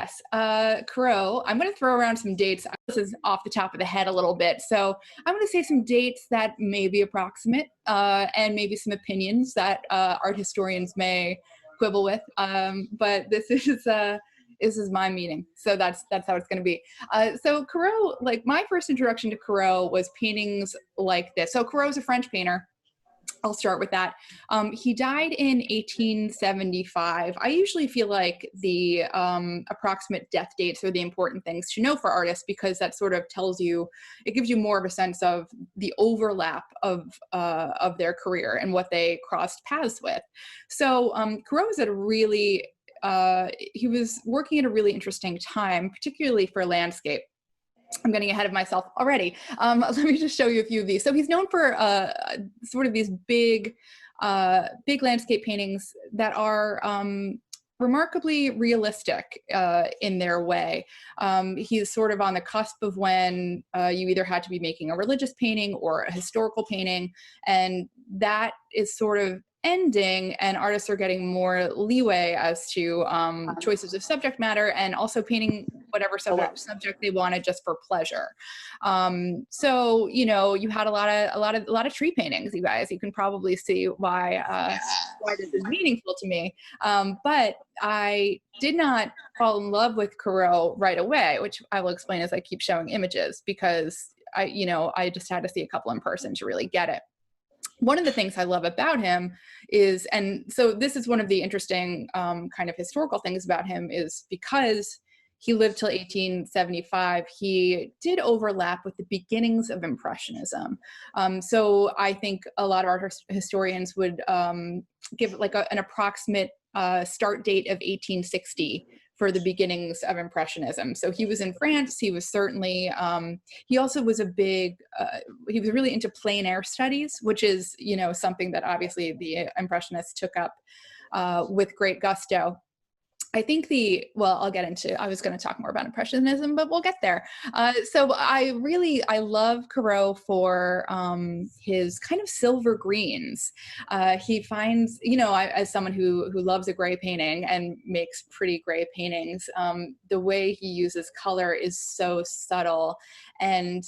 yes, Corot, I'm going to throw around some dates. This is off the top of the head a little bit. So I'm going to say some dates that may be approximate, and maybe some opinions that art historians may quibble with. But this is my meeting, so that's how it's going to be. So Corot, like my first introduction to Corot was paintings like this. So Corot's a French painter. I'll start with that. He died in 1875. I usually feel like the approximate death dates are the important things to know for artists, because that sort of tells you, it gives you more of a sense of the overlap of their career and what they crossed paths with. So Corot was at a really, he was working at a really interesting time, particularly for landscape. I'm getting ahead of myself already. Let me just show you a few of these. So he's known for sort of these big landscape paintings that are remarkably realistic in their way. He's sort of on the cusp of when you either had to be making a religious painting or a historical painting, and that is sort of ending, and artists are getting more leeway as to choices of subject matter, and also painting whatever subject they wanted just for pleasure. So you know, you had a lot of tree paintings. You guys, you can probably see why this is meaningful to me. But I did not fall in love with Corot right away, which I will explain as I keep showing images, because I just had to see a couple in person to really get it. One of the things I love about him is, and so this is one of the interesting kind of historical things about him, is because he lived till 1875, he did overlap with the beginnings of Impressionism. So I think a lot of art historians would give like an approximate start date of 1860 for the beginnings of Impressionism. So he was in France. He was certainly, he also was he was really into plein air studies, which is, something that obviously the Impressionists took up with great gusto. I think I was going to talk more about Impressionism, but we'll get there. So I love Corot for his kind of silver greens. He finds, as someone who loves a gray painting and makes pretty gray paintings, the way he uses color is so subtle and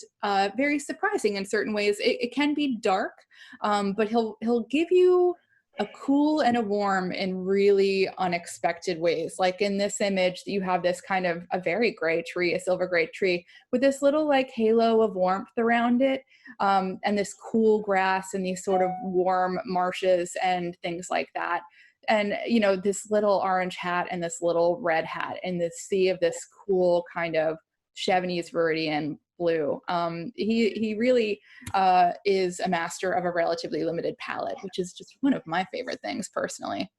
very surprising in certain ways. It can be dark, but he'll give you a cool and a warm in really unexpected ways. Like in this image, you have this kind of a very gray tree, a silver gray tree, with this little like halo of warmth around it, and this cool grass and these sort of warm marshes and things like that. And, this little orange hat and this little red hat and this sea of this cool kind of Chevenix Viridian blue. He really is a master of a relatively limited palette, which is just one of my favorite things personally,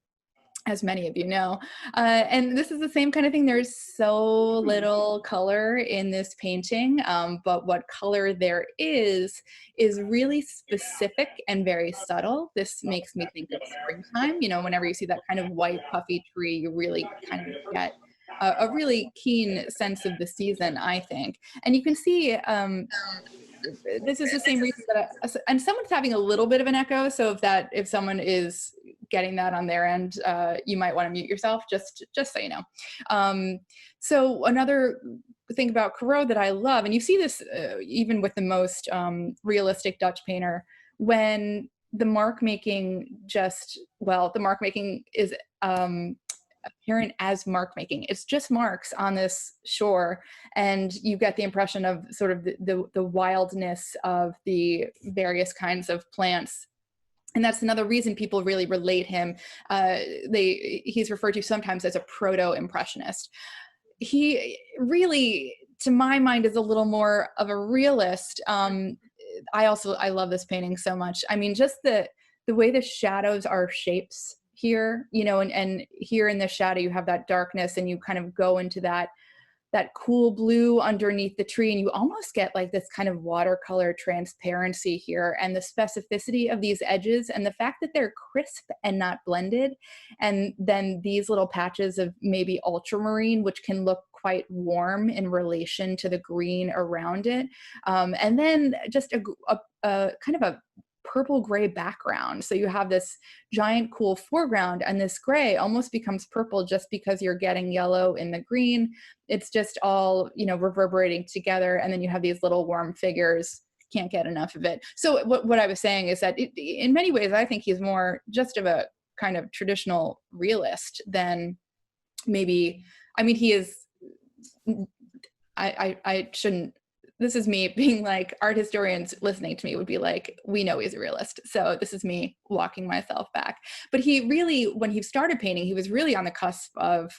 as many of you know. And this is the same kind of thing. There's so little color in this painting, but what color there is really specific and very subtle. This makes me think of springtime. Whenever you see that kind of white puffy tree, you really kind of get a really keen sense of the season, I think. And you can see, this is the same reason that and someone's having a little bit of an echo. So if someone is getting that on their end, you might want to mute yourself, just so you know. So another thing about Corot that I love, and you see this even with the most realistic Dutch painter, when the mark making is apparent as mark making. It's just marks on this shore, and you get the impression of sort of the wildness of the various kinds of plants. And that's another reason people really relate him. He's referred to sometimes as a proto-impressionist. He really, to my mind, is a little more of a realist. I love this painting so much. I mean, just the way the shadows are shapes here, and here in the shadow you have that darkness, and you kind of go into that cool blue underneath the tree, and you almost get like this kind of watercolor transparency here, and the specificity of these edges, and the fact that they're crisp and not blended, and then these little patches of maybe ultramarine, which can look quite warm in relation to the green around it, and then just a kind of purple gray background. So you have this giant cool foreground, and this gray almost becomes purple just because you're getting yellow in the green. It's just all, you know, reverberating together. And then you have these little warm figures. Can't get enough of it. So what I was saying is that in many ways, I think he's more just of a kind of traditional realist than maybe, I mean, he is, I shouldn't, this is me being like, art historians listening to me would be like, we know he's a realist. So this is me walking myself back. But he really, when he started painting, he was really on the cusp of,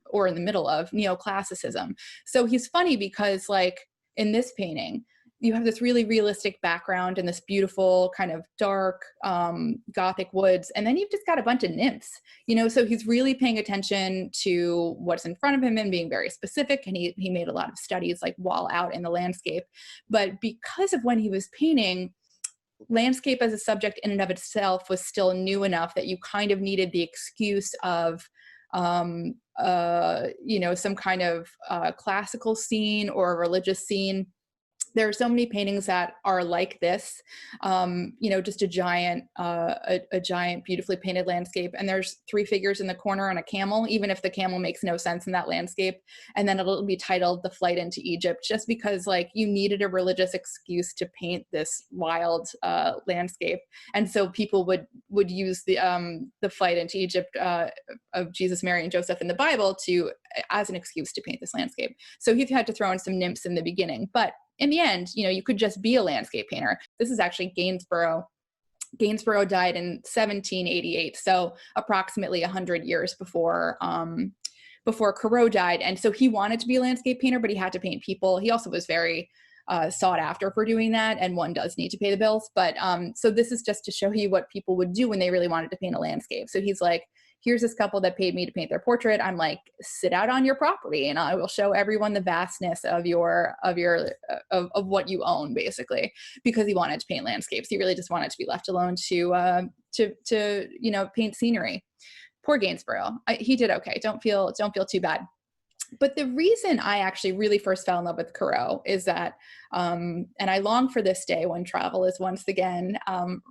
or in the middle of, neoclassicism. So he's funny because, like, in this painting, you have this really realistic background and this beautiful kind of dark Gothic woods. And then you've just got a bunch of nymphs, you know, so he's really paying attention to what's in front of him and being very specific. And he made a lot of studies like while out in the landscape. But because of when he was painting, landscape as a subject in and of itself was still new enough that you kind of needed the excuse of you know, some kind of classical scene or a religious scene. There are so many paintings that are like this, you know, just a giant, beautifully painted landscape. And there's three figures in the corner on a camel, even if the camel makes no sense in that landscape. And then it'll be titled The Flight into Egypt, just because, like, you needed a religious excuse to paint this wild landscape. And so people would use the flight into Egypt of Jesus, Mary, and Joseph in the Bible as an excuse to paint this landscape. So he had to throw in some nymphs in the beginning, but in the end, you know, you could just be a landscape painter. This is actually Gainsborough. Gainsborough died in 1788, so approximately 100 years before Corot died. And so he wanted to be a landscape painter, but he had to paint people. He also was very sought after for doing that, and one does need to pay the bills. But so this is just to show you what people would do when they really wanted to paint a landscape. So he's like, here's this couple that paid me to paint their portrait. I'm like, sit out on your property and I will show everyone the vastness of what you own, basically, because he wanted to paint landscapes. He really just wanted to be left alone to you know, paint scenery. Poor Gainsborough. He did okay. Don't feel too bad. But the reason I actually really first fell in love with Corot is that, and I long for this day when travel is once again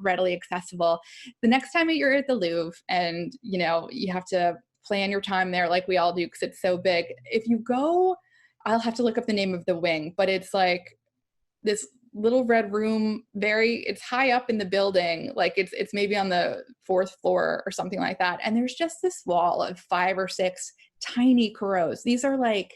readily accessible. The next time you're at the Louvre and, you know, you have to plan your time there like we all do because it's so big. If you go, I'll have to look up the name of the wing, but it's like this little red room, it's high up in the building, like it's maybe on the 4th floor or something like that. And there's just this wall of 5 or 6 tiny Corots. These are like,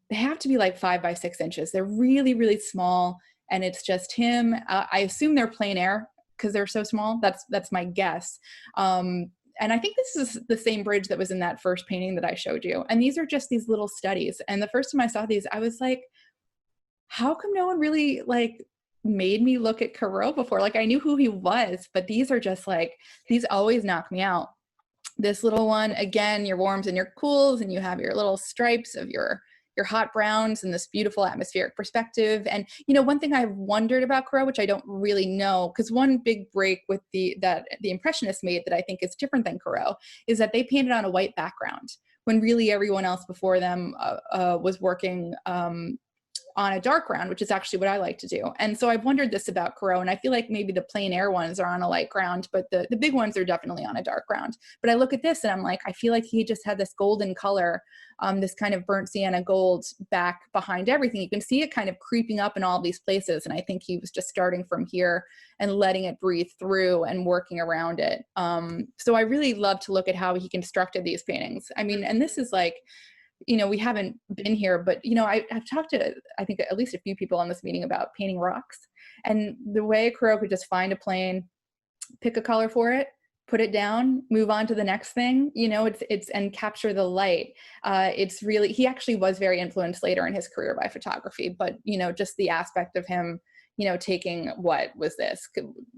they have to be like 5 by 6 inches. They're really, really small. And it's just him. I assume they're plein air because they're so small. That's my guess. And I think this is the same bridge that was in that first painting that I showed you. And these are just these little studies. And the first time I saw these, I was like, how come no one really like made me look at Corot before? Like, I knew who he was, but these are just like, these always knock me out. This little one, again, your warms and your cools, and you have your little stripes of your hot browns and this beautiful atmospheric perspective. And, you know, one thing I've wondered about Corot, which I don't really know, because one big break with that the Impressionists made that I think is different than Corot is that they painted on a white background when really everyone else before them was working on a dark ground, which is actually what I like to do. And so I've wondered this about Corot, and I feel like maybe the plein air ones are on a light ground, but the big ones are definitely on a dark ground. But I look at this and I'm like, I feel like he just had this golden color, this kind of burnt sienna gold back behind everything. You can see it kind of creeping up in all these places. And I think he was just starting from here and letting it breathe through and working around it. So I really love to look at how he constructed these paintings. I mean, and this is like, you know, we haven't been here, but, you know, I've talked to, I think, at least a few people on this meeting about painting rocks, and the way Corot could just find a plane, pick a color for it, put it down, move on to the next thing, you know, and capture the light. It's really, he actually was very influenced later in his career by photography, but, you know, just the aspect of him, you know, taking, what was this?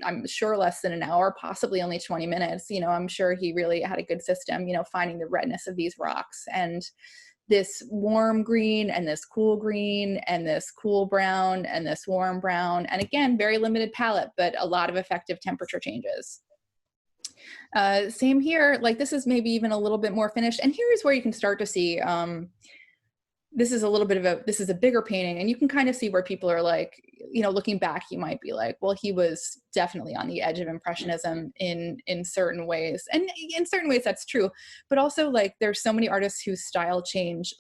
I'm sure less than an hour, possibly only 20 minutes. You know, I'm sure he really had a good system, you know, finding the redness of these rocks and this warm green and this cool green and this cool brown and this warm brown. And again, very limited palette, but a lot of effective temperature changes. Same here, like this is maybe even a little bit more finished. And here is where you can start to see, this is a little bit of this is a bigger painting, and you can kind of see where people are like, looking back, you might be like, well, he was definitely on the edge of Impressionism in certain ways. And in certain ways that's true. But also, like, there's so many artists whose style change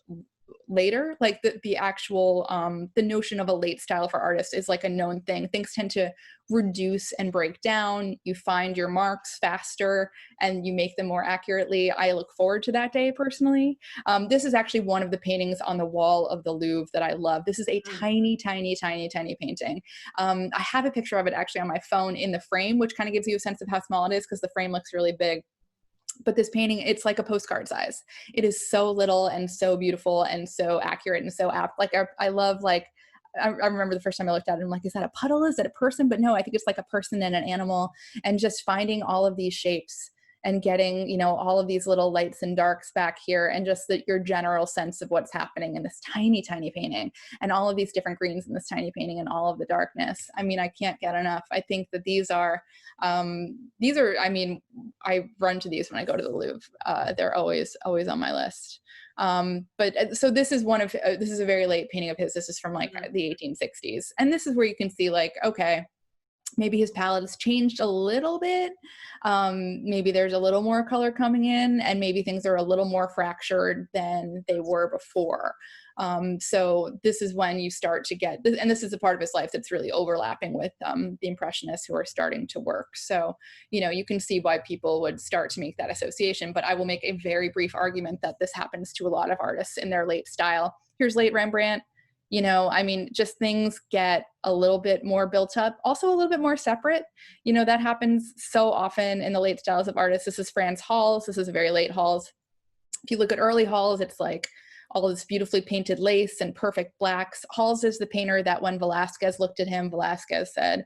later, like the actual the notion of a late style for artists is like a known thing. Things tend to reduce and break down. You find your marks faster and you make them more accurately. I look forward to that day personally. This is actually one of the paintings on the wall of the Louvre that I love. This is a tiny, tiny, tiny, tiny painting. I have a picture of it actually on my phone in the frame, which kind of gives you a sense of how small it is because the frame looks really big. But this painting, it's like a postcard size. It is so little and so beautiful and so accurate and so apt. Like I love, like, I remember the first time I looked at it, I'm like, is that a puddle? Is that a person? But no, I think it's like a person and an animal, and just finding all of these shapes and getting, all of these little lights and darks back here, and just your general sense of what's happening in this tiny, tiny painting, and all of these different greens in this tiny painting and all of the darkness. I mean, I can't get enough. I think that these are, I mean, I run to these when I go to the Louvre. They're always on my list. But so this is this is a very late painting of his. This is from like the 1860s. And this is where you can see, like, okay, maybe his palette has changed a little bit. Maybe there's a little more color coming in, and maybe things are a little more fractured than they were before. So this is when you start to get, and this is a part of his life that's really overlapping with the Impressionists who are starting to work. So, you can see why people would start to make that association, but I will make a very brief argument that this happens to a lot of artists in their late style. Here's late Rembrandt. I mean, just things get a little bit more built up, also a little bit more separate. That happens so often in the late styles of artists. This is Frans Hals. This is a very late Hals. If you look at early Hals, it's like all this beautifully painted lace and perfect blacks. Hals is the painter that when Velázquez looked at him, Velázquez said,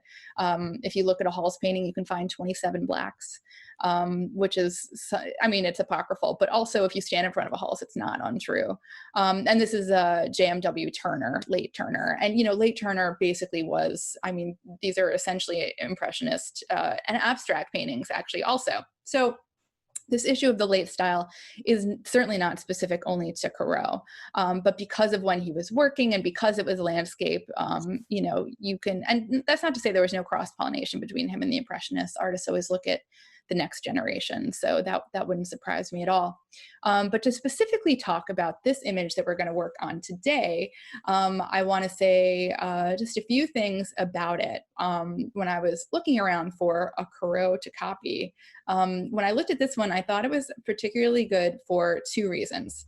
if you look at a Hals painting, you can find 27 blacks. Which is, I mean, it's apocryphal, but also if you stand in front of a Hals, it's not untrue. And this is JMW Turner, late Turner. And, late Turner basically was, I mean, these are essentially Impressionist and abstract paintings actually also. So this issue of the late style is certainly not specific only to Corot, but because of when he was working and because it was landscape, you can, and that's not to say there was no cross-pollination between him and the Impressionists. Artists always look at the next generation, so that wouldn't surprise me at all. But to specifically talk about this image that we're going to work on today, I want to say just a few things about it. When I was looking around for a Corot to copy, when I looked at this one, I thought it was particularly good for two reasons.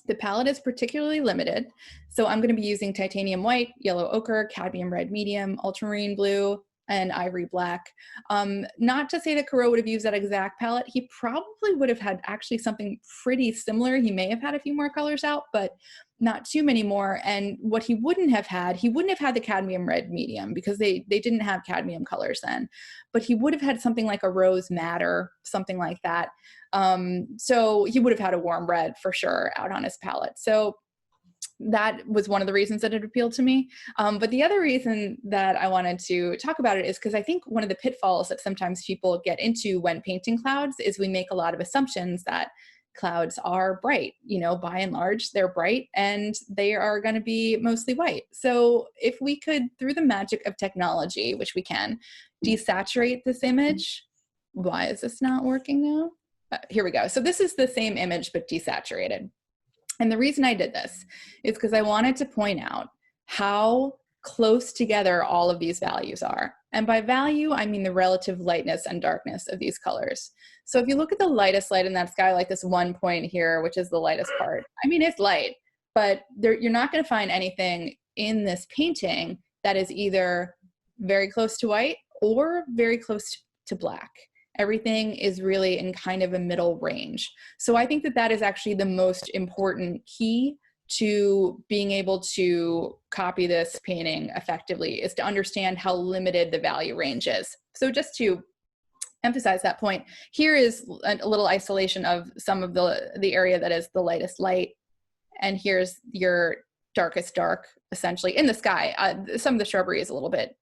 The palette is particularly limited, so I'm going to be using titanium white, yellow ochre, cadmium red medium, ultramarine blue, and ivory black. Not to say that Corot would have used that exact palette. He probably would have had actually something pretty similar. He may have had a few more colors out, but not too many more. And what he wouldn't have had the cadmium red medium, because they didn't have cadmium colors then, but he would have had something like a rose madder, something like that. So he would have had a warm red for sure out on his palette. So that was one of the reasons that it appealed to me. But the other reason that I wanted to talk about it is because I think one of the pitfalls that sometimes people get into when painting clouds is we make a lot of assumptions that clouds are bright. By and large, they're bright and they are going to be mostly white. So if we could, through the magic of technology, which we can, desaturate this image. Why is this not working now? Here we go. So this is the same image, but desaturated. And the reason I did this is because I wanted to point out how close together all of these values are. And by value, I mean the relative lightness and darkness of these colors. So if you look at the lightest light in that sky, like this one point here, which is the lightest part, I mean, it's light, but you're not going to find anything in this painting that is either very close to white or very close to black. Everything is really in kind of a middle range. So I think that that is actually the most important key to being able to copy this painting effectively, is to understand how limited the value range is. So just to emphasize that point, here is a little isolation of some of the area that is the lightest light. And here's your darkest dark, essentially, in the sky. Some of the shrubbery is a little bit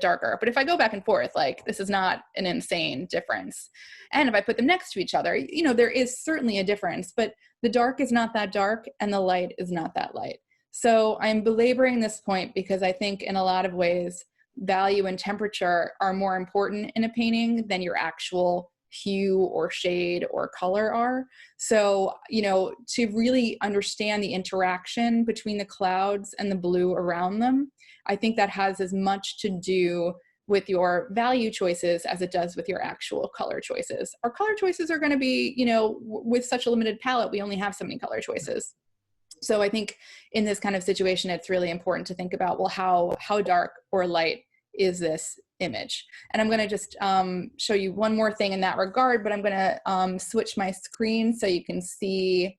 darker. But if I go back and forth, like, this is not an insane difference. And if I put them next to each other, there is certainly a difference, but The dark is not that dark and the light is not that light. So I'm belaboring this point because I think in a lot of ways, value and temperature are more important in a painting than your actual hue or shade or color are. So, you know, to really understand the interaction between the clouds and the blue around them, I think that has as much to do with your value choices as it does with your actual color choices. Our color choices are going to be, you know, with such a limited palette, we only have so many color choices. So I think in this kind of situation, it's really important to think about, well, how dark or light is this image? And I'm going to just show you one more thing in that regard, but I'm going to switch my screen so you can see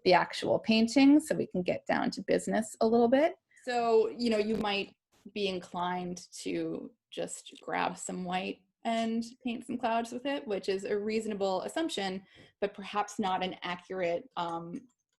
the actual painting, so we can get down to business a little bit. So, you know, you might be inclined to just grab some white and paint some clouds with it, which is a reasonable assumption, but perhaps not an accurate,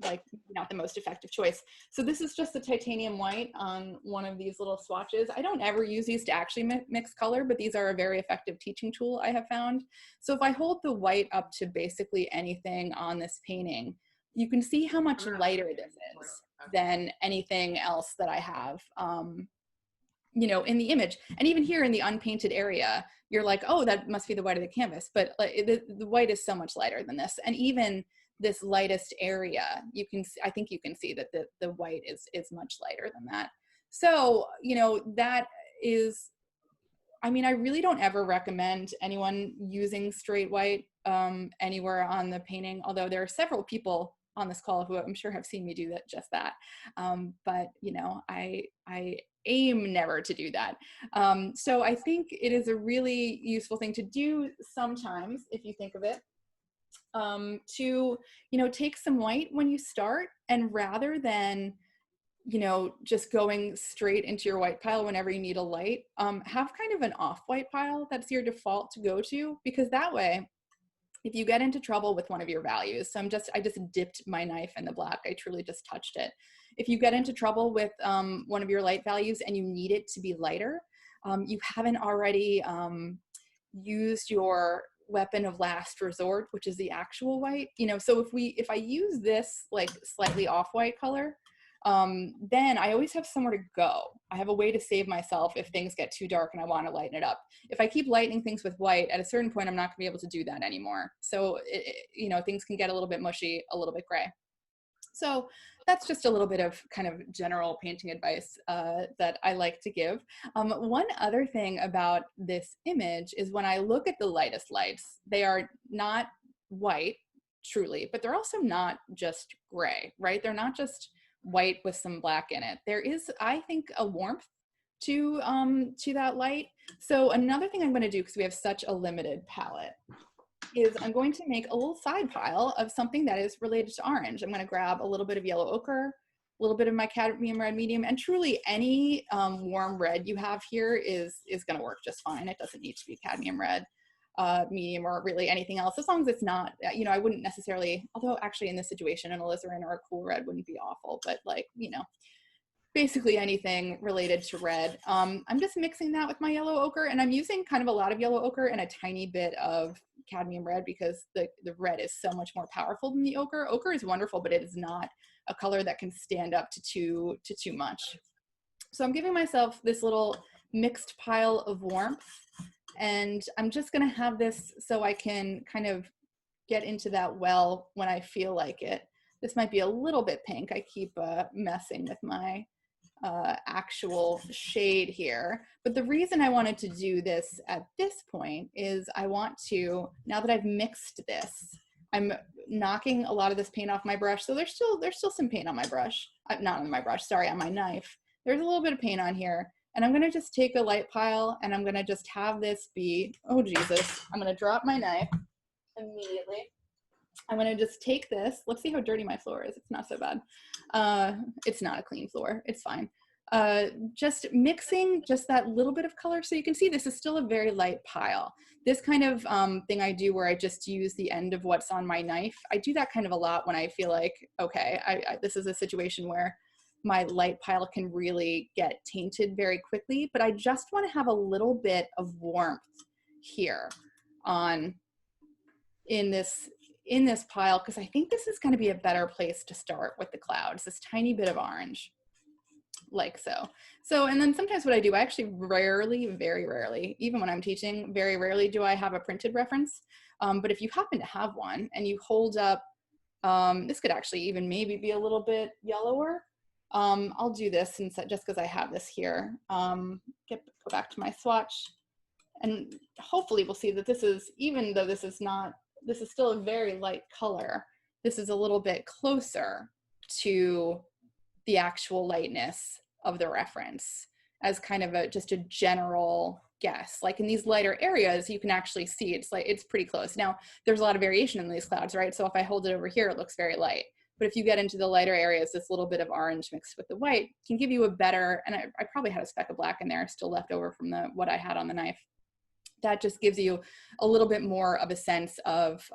like not the most effective choice. So this is just a titanium white on one of these little swatches. I don't ever use these to actually mix color, but these are a very effective teaching tool I have found. So if I hold the white up to basically anything on this painting, you can see how much lighter this is than anything else that I have, you know, in the image. And even here in the unpainted area, you're like, oh, that must be the white of the canvas. But the white is so much lighter than this. And even this lightest area, you can, I think you can see that the white is much lighter than that. So, you know, that is, I mean, I really don't ever recommend anyone using straight white anywhere on the painting, although there are several people on this call who I'm sure have seen me do that, just that. But, you know, I aim never to do that. So I think it is a really useful thing to do sometimes, if you think of it, to, you know, take some white when you start, and rather than, you know, just going straight into your white pile whenever you need a light, have kind of an off-white pile that's your default to go to, because that way, if you get into trouble with one of your values, so I just dipped my knife in the black, I truly just touched it. If you get into trouble with one of your light values and you need it to be lighter, you haven't already used your weapon of last resort, which is the actual white. You know, so if I use this like slightly off-white color, then I always have somewhere to go. I have a way to save myself if things get too dark and I want to lighten it up. If I keep lightening things with white, at a certain point, I'm not going to be able to do that anymore. So, you know, things can get a little bit mushy, a little bit gray. So that's just a little bit of kind of general painting advice that I like to give. One other thing about this image is when I look at the lightest lights, they are not white, truly, but they're also not just gray, right? They're not just white with some black in it. There is, I think, a warmth to that light. So another thing I'm going to do, because we have such a limited palette, is I'm going to make a little side pile of something that is related to orange. I'm going to grab a little bit of yellow ochre, a little bit of my cadmium red medium, and truly any warm red you have here is going to work just fine. It doesn't need to be cadmium red medium or really anything else, as long as it's not, you know, I wouldn't necessarily, although actually in this situation an alizarin or a cool red wouldn't be awful, but like, you know, basically anything related to red. I'm just mixing that with my yellow ochre, and I'm using kind of a lot of yellow ochre and a tiny bit of cadmium red because the red is so much more powerful than the ochre. Ochre is wonderful, but it is not a color that can stand up to too much. So I'm giving myself this little mixed pile of warmth, and I'm just gonna have this so I can kind of get into that well when I feel like it. This might be a little bit pink. I keep messing with my actual shade here. But the reason I wanted to do this at this point is I want to, now that I've mixed this, I'm knocking a lot of this paint off my brush. So there's still some paint on my brush. Not on my brush, sorry, on my knife. There's a little bit of paint on here. And I'm gonna just take a light pile and I'm gonna just have this be, oh Jesus, I'm gonna drop my knife immediately. I'm gonna just take this. Let's see how dirty my floor is. It's not so bad. It's not a clean floor, it's fine. Just mixing just that little bit of color. So you can see this is still a very light pile. This kind of thing I do where I just use the end of what's on my knife. I do that kind of a lot when I feel like, okay, this is a situation where my light pile can really get tainted very quickly, but I just want to have a little bit of warmth here in this in this pile because I think this is going to be a better place to start with the clouds, this tiny bit of orange, like so. So, and then sometimes what I do, I actually rarely, very rarely, even when I'm teaching, very rarely do I have a printed reference. But if you happen to have one and you hold up, this could actually even maybe be a little bit yellower. I'll do this since just because I have this here. Go back to my swatch, and hopefully we'll see that this is, even though this is not, this is still a very light color, this is a little bit closer to the actual lightness of the reference as kind of just a general guess. Like in these lighter areas, you can actually see it's pretty close. Now, there's a lot of variation in these clouds, right? So if I hold it over here, it looks very light. But if you get into the lighter areas, this little bit of orange mixed with the white can give you a better, and I probably had a speck of black in there still left over from what I had on the knife. That just gives you a little bit more of a sense of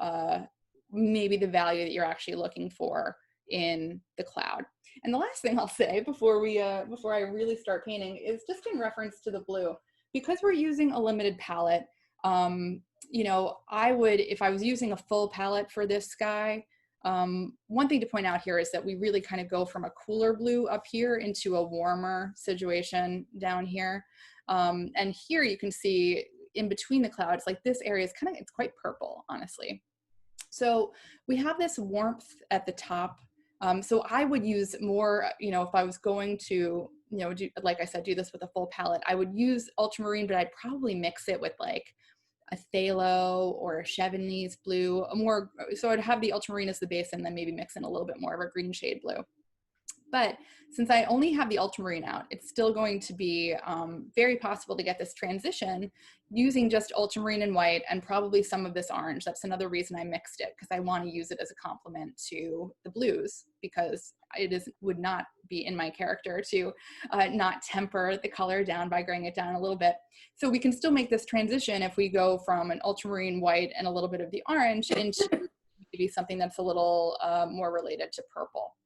maybe the value that you're actually looking for in the cloud. And the last thing I'll say before I really start painting is just in reference to the blue, because we're using a limited palette. You know, I would, if I was using a full palette for this sky, one thing to point out here is that we really kind of go from a cooler blue up here into a warmer situation down here. And here you can see in between the clouds, like this area is kind of, it's quite purple, honestly. So we have this warmth at the top. So I would use more, you know, if I was going to, you know, like I said, do this with a full palette, I would use ultramarine, but I'd probably mix it with like a phthalo or a Chevenix blue, so I'd have the ultramarine as the base and then maybe mix in a little bit more of a green shade blue. But since I only have the ultramarine out, it's still going to be very possible to get this transition using just ultramarine and white and probably some of this orange. That's another reason I mixed it, because I want to use it as a complement to the blues, because would not be in my character to not temper the color down by graying it down a little bit. So we can still make this transition if we go from an ultramarine white and a little bit of the orange into maybe something that's a little more related to purple.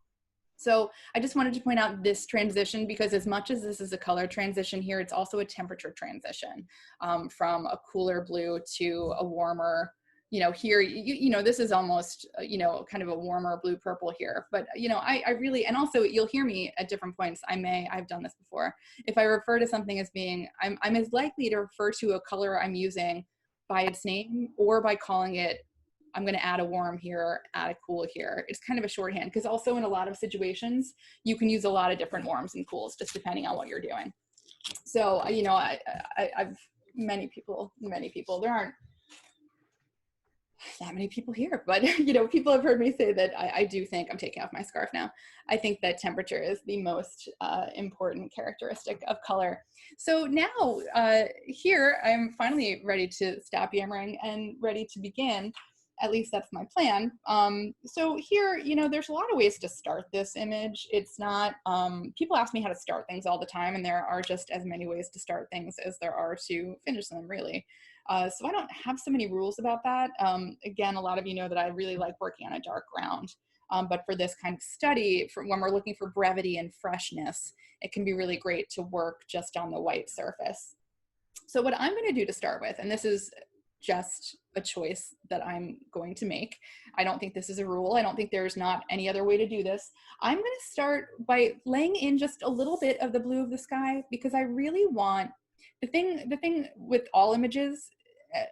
So I just wanted to point out this transition, because as much as this is a color transition here, it's also a temperature transition from a cooler blue to a warmer, you know, here, you know, this is almost, you know, kind of a warmer blue purple here. But, you know, I really, and also you'll hear me at different points. I've done this before. If I refer to something as being, I'm as likely to refer to a color I'm using by its name or by calling it, I'm going to add a warm here, add a cool here. It's kind of a shorthand, because also in a lot of situations, you can use a lot of different warms and cools just depending on what you're doing. So, you know, I've many people, there aren't that many people here, but, you know, people have heard me say that I do think, I'm taking off my scarf now, I think that temperature is the most important characteristic of color. So now here, I'm finally ready to stop yammering and ready to begin. At least that's my plan. So here, you know, there's a lot of ways to start this image. It's not, people ask me how to start things all the time, and there are just as many ways to start things as there are to finish them, really. So I don't have so many rules about that. Again, a lot of you know that I really like working on a dark ground. But for this kind of study, when we're looking for brevity and freshness, it can be really great to work just on the white surface. So what I'm going to do to start with, and this is just a choice that I'm going to make. I don't think this is a rule. I don't think there's not any other way to do this. I'm going to start by laying in just a little bit of the blue of the sky, because I really want, the thing with all images,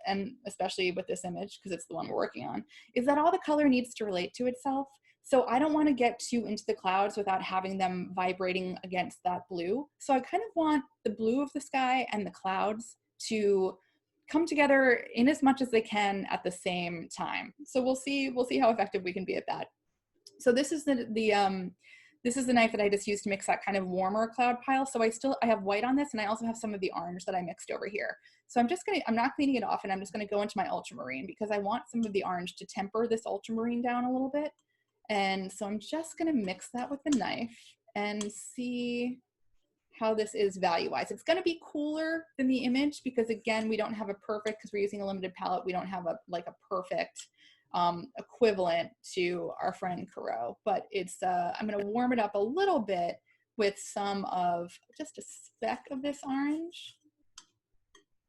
and especially with this image, because it's the one we're working on, is that all the color needs to relate to itself. So I don't want to get too into the clouds without having them vibrating against that blue. So I kind of want the blue of the sky and the clouds to come together in as much as they can at the same time. So we'll see how effective we can be at that. So this is this is the knife that I just used to mix that kind of warmer cloud pile. So I have white on this, and I also have some of the orange that I mixed over here. So I'm not cleaning it off, and I'm just gonna go into my ultramarine, because I want some of the orange to temper this ultramarine down a little bit. And so I'm just gonna mix that with the knife and see how this is value-wise. It's going to be cooler than the image, because again, we don't have a perfect, because we're using a limited palette, we don't have a perfect equivalent to our friend Corot, but it's I'm going to warm it up a little bit with some of just a speck of this orange.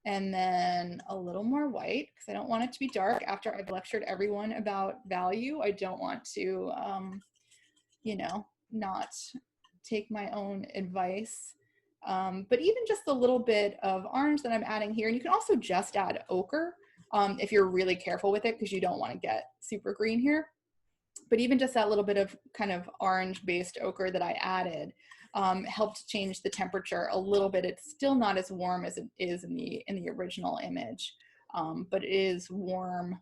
and then a little more white because I don't want it to be dark. After I've lectured everyone about value, I don't want to, you know, not take my own advice. But even just a little bit of orange that I'm adding here, and you can also just add ochre if you're really careful with it because you don't want to get super green here. But even just that little bit of kind of orange-based ochre that I added helped change the temperature a little bit. It's still not as warm as it is in the original image, but it is warmer.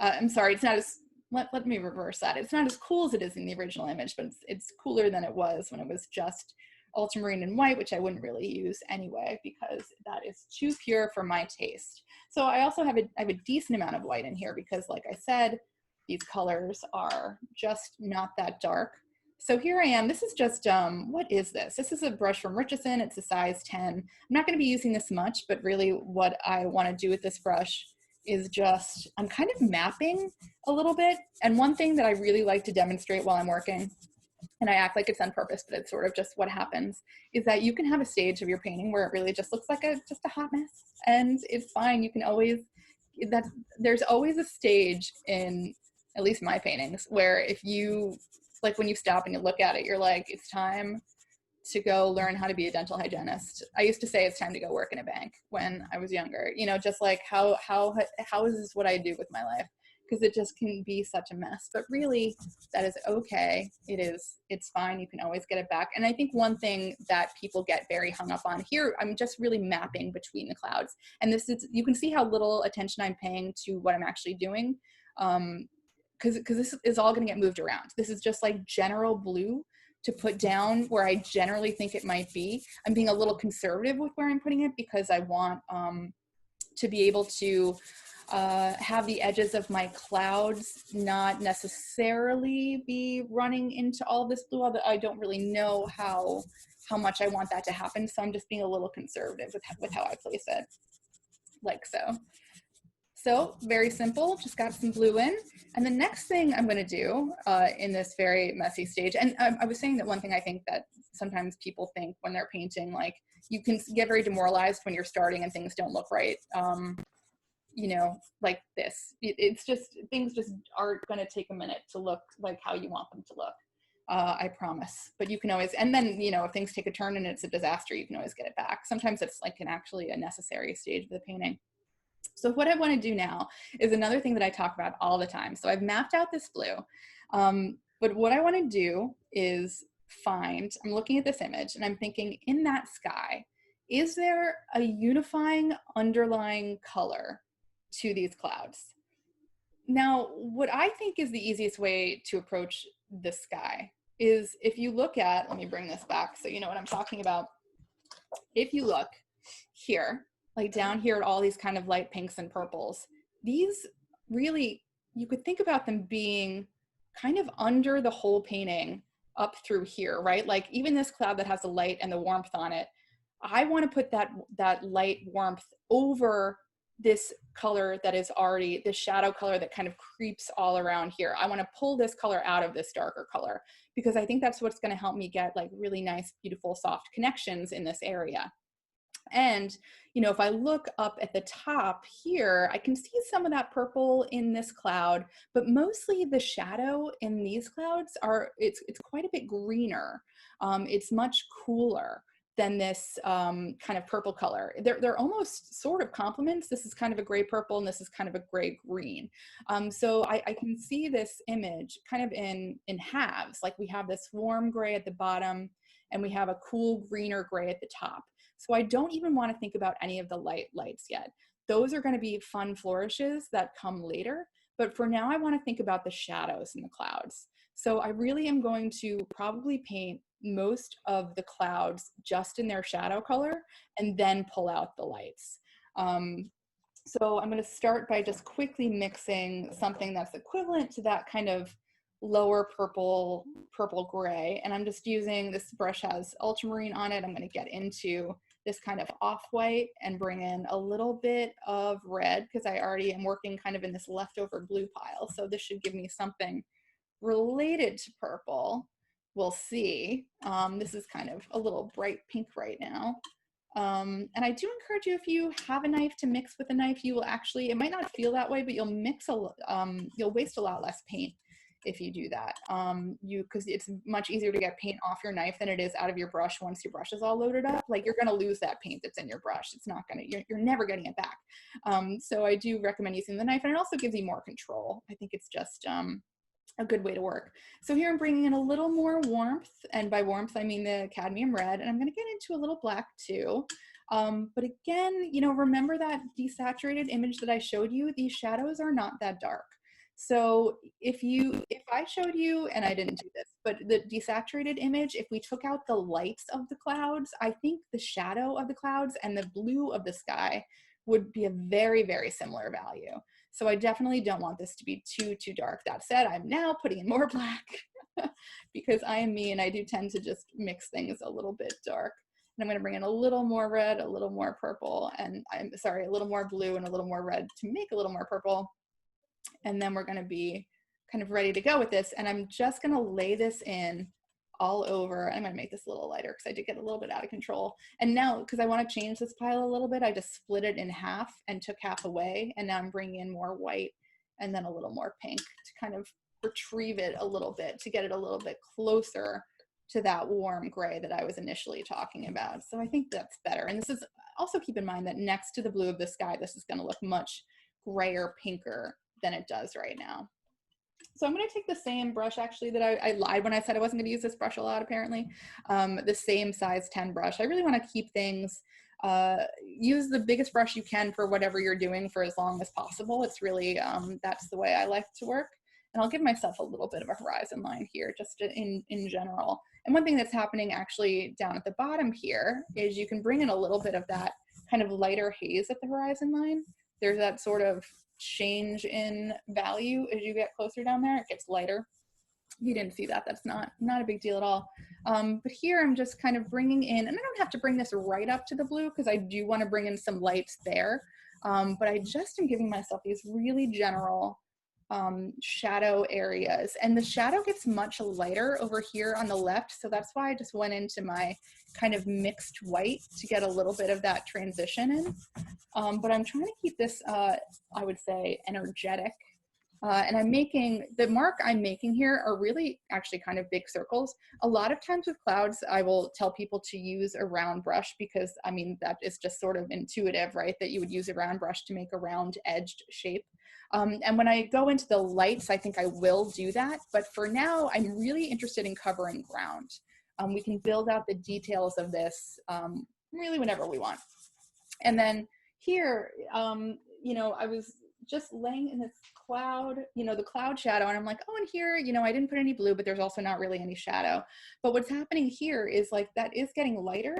I'm sorry, it's not as, let me reverse that. It's not as cool as it is in the original image, but it's cooler than it was when it was just ultramarine and white, which I wouldn't really use anyway because that is too pure for my taste. So I also have a decent amount of white in here because, like I said, these colors are just not that dark. So here I am. This is just, what is this? This is a brush from Richardson. It's a size 10. I'm not going to be using this much, but really what I want to do with this brush is just, I'm kind of mapping a little bit. And one thing that I really like to demonstrate while I'm working, and I act like it's on purpose, but it's sort of just what happens, is that you can have a stage of your painting where it really just looks like just a hot mess, and it's fine. You can always, there's always a stage in at least my paintings where if you, like when you stop and you look at it, you're like, it's time to go learn how to be a dental hygienist. I used to say it's time to go work in a bank when I was younger, you know, just like how is this what I do with my life? Because it just can be such a mess, but really that is okay. It's fine. You can always get it back. And I think one thing that people get very hung up on here, I'm just really mapping between the clouds. And this is, you can see how little attention I'm paying to what I'm actually doing. Because this is all going to get moved around. This is just like general blue to put down where I generally think it might be. I'm being a little conservative with where I'm putting it because I want to be able to have the edges of my clouds not necessarily be running into all this blue. I don't really know how much I want that to happen, so I'm just being a little conservative with how I place it, like so. So very simple, just got some blue in. And the next thing I'm going to do in this very messy stage, and I was saying that one thing I think that sometimes people think when they're painting, like you can get very demoralized when you're starting and things don't look right. You know, like this. It's just, things just aren't going to take a minute to look like how you want them to look. I promise. But you can always, and then, you know, if things take a turn and it's a disaster, you can always get it back. Sometimes it's like actually a necessary stage of the painting. So what I want to do now is another thing that I talk about all the time. So I've mapped out this blue, but what I want to do is I'm looking at this image and I'm thinking, in that sky, is there a unifying underlying color to these clouds? Now, what I think is the easiest way to approach the sky is if you look at, let me bring this back so you know what I'm talking about. If you look here, like down here at all these kind of light pinks and purples, these really, you could think about them being kind of under the whole painting up through here, right? Like even this cloud that has the light and the warmth on it, I want to put that light warmth over this color that is already, this shadow color that kind of creeps all around here. I want to pull this color out of this darker color because I think that's what's going to help me get like really nice, beautiful, soft connections in this area. And, you know, if I look up at the top here, I can see some of that purple in this cloud, but mostly the shadow in these clouds it's quite a bit greener. It's much cooler than this kind of purple color. They're almost sort of complements. This is kind of a gray purple and this is kind of a gray green. So I can see this image kind of in halves. Like we have this warm gray at the bottom and we have a cool greener gray at the top. So I don't even want to think about any of the lights yet. Those are going to be fun flourishes that come later. But for now, I want to think about the shadows in the clouds. So I really am going to probably paint most of the clouds just in their shadow color and then pull out the lights. So I'm going to start by just quickly mixing something that's equivalent to that kind of lower purple gray. And I'm just using, this brush has ultramarine on it. I'm going to get into this kind of off-white and bring in a little bit of red because I already am working kind of in this leftover blue pile. So this should give me something related to purple. We'll see. This is kind of a little bright pink right now. And I do encourage you, if you have a knife, to mix with a knife. You will actually, it might not feel that way, but you'll you'll waste a lot less paint if you do that. Because it's much easier to get paint off your knife than it is out of your brush once your brush is all loaded up. Like, you're gonna lose that paint that's in your brush. It's not gonna, you're never getting it back. So I do recommend using the knife, and it also gives you more control. I think it's just, a good way to work. So here I'm bringing in a little more warmth, and by warmth I mean the cadmium red, and I'm going to get into a little black too. But again, you know, remember that desaturated image that I showed you? These shadows are not that dark. So if I showed you, and I didn't do this, but the desaturated image, if we took out the lights of the clouds, I think the shadow of the clouds and the blue of the sky would be a very, very similar value. So I definitely don't want this to be too dark. That said, I'm now putting in more black because I am me, and I do tend to just mix things a little bit dark. And I'm going to bring in a little more red, a little more purple, and I'm sorry, a little more blue and a little more red to make a little more purple. And then we're going to be kind of ready to go with this. And I'm just going to lay this in all over. I'm going to make this a little lighter because I did get a little bit out of control. And now, because I want to change this pile a little bit, I just split it in half and took half away. And now I'm bringing in more white and then a little more pink to kind of retrieve it a little bit, to get it a little bit closer to that warm gray that I was initially talking about. So I think that's better. And this is also, keep in mind that next to the blue of the sky, this is going to look much grayer, pinker than it does right now. So I'm going to take the same brush, actually, that I lied when I said I wasn't going to use this brush a lot, apparently. The same size 10 brush. I really want to keep things, use the biggest brush you can for whatever you're doing for as long as possible. It's really, that's the way I like to work. And I'll give myself a little bit of a horizon line here, just in general. And one thing that's happening actually down at the bottom here is you can bring in a little bit of that kind of lighter haze at the horizon line. There's that sort of change in value as you get closer down there. It gets lighter. If you didn't see that, that's not a big deal at all. But here I'm just kind of bringing in, and I don't have to bring this right up to the blue because I do want to bring in some lights there. But I just am giving myself these really general shadow areas, and the shadow gets much lighter over here on the left, so that's why I just went into my kind of mixed white to get a little bit of that transition in. But I'm trying to keep this, I would say, energetic. And I'm making, the mark I'm making here are really actually kind of big circles. A lot of times with clouds, I will tell people to use a round brush because, I mean, that is just sort of intuitive, right? That you would use a round brush to make a round edged shape. And when I go into the lights, I think I will do that. But for now, I'm really interested in covering ground. We can build out the details of this really whenever we want. And then here, you know, I was just laying in this cloud, you know, the cloud shadow, and I'm like, oh, and here, you know, I didn't put any blue, but there's also not really any shadow. But what's happening here is like that is getting lighter.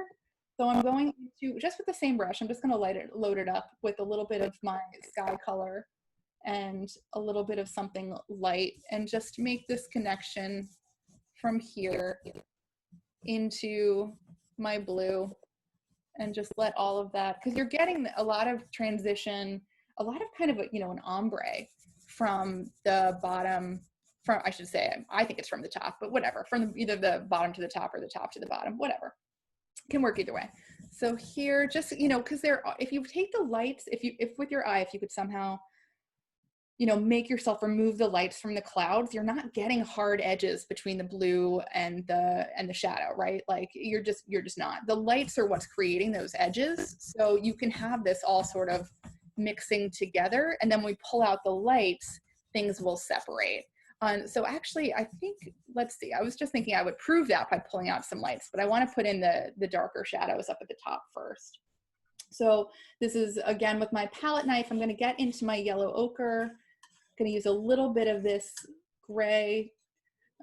So I'm going to, just with the same brush, I'm just going to load it up with a little bit of my sky color and a little bit of something light, and just make this connection from here into my blue, and just let all of that, because you're getting a lot of transition, a lot of kind of, you know, an ombre from the bottom, from, I should say, I think it's from the top, but whatever, from either the bottom to the top or the top to the bottom, whatever, can work either way. So here, just, you know, because there, if you take the lights, if with your eye, if you could somehow, you know, make yourself remove the lights from the clouds, you're not getting hard edges between the blue and the shadow, right? Like you're just not. The lights are what's creating those edges. So you can have this all sort of mixing together, and then when we pull out the lights, things will separate. So actually, I think, let's see, I was just thinking I would prove that by pulling out some lights, but I want to put in the darker shadows up at the top first. So this is, again, with my palette knife, I'm going to get into my yellow ochre. I'm going to use a little bit of this gray,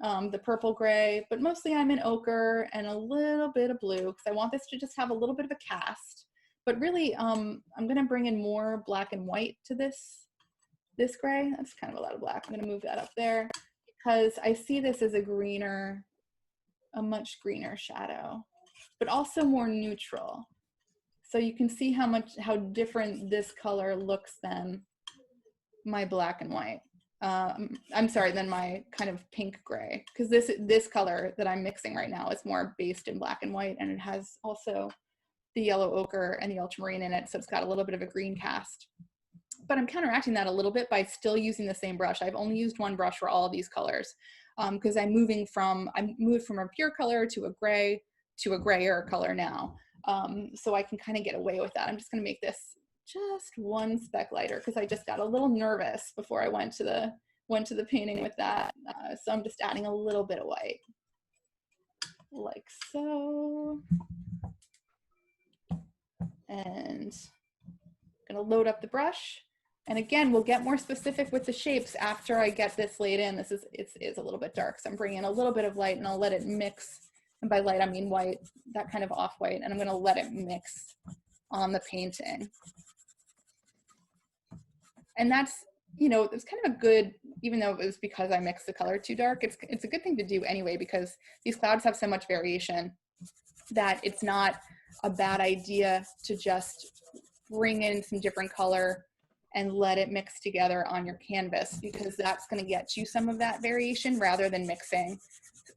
the purple gray, but mostly I'm in ochre and a little bit of blue because I want this to just have a little bit of a cast. But really, I'm going to bring in more black and white to this gray. That's kind of a lot of black. I'm going to move that up there because I see this as a greener, a much greener shadow, but also more neutral. So you can see how different this color looks than my black and white. I'm sorry, than my kind of pink gray, because this color that I'm mixing right now is more based in black and white, and it has also the yellow ochre and the ultramarine in it, so it's got a little bit of a green cast. But I'm counteracting that a little bit by still using the same brush. I've only used one brush for all of these colors because I moved from a pure color to a gray to a grayer color now. So I can kind of get away with that. I'm just going to make this just one speck lighter because I just got a little nervous before I went to the painting with that. So I'm just adding a little bit of white, like so. And I'm going to load up the brush. And again, we'll get more specific with the shapes after I get this laid in. This is a little bit dark, so I'm bringing in a little bit of light and I'll let it mix. And by light, I mean white, that kind of off-white, and I'm gonna let it mix on the painting. And that's, you know, it's kind of a good, even though it was because I mixed the color too dark, it's a good thing to do anyway, because these clouds have so much variation that it's not a bad idea to just bring in some different color and let it mix together on your canvas, because that's going to get you some of that variation rather than mixing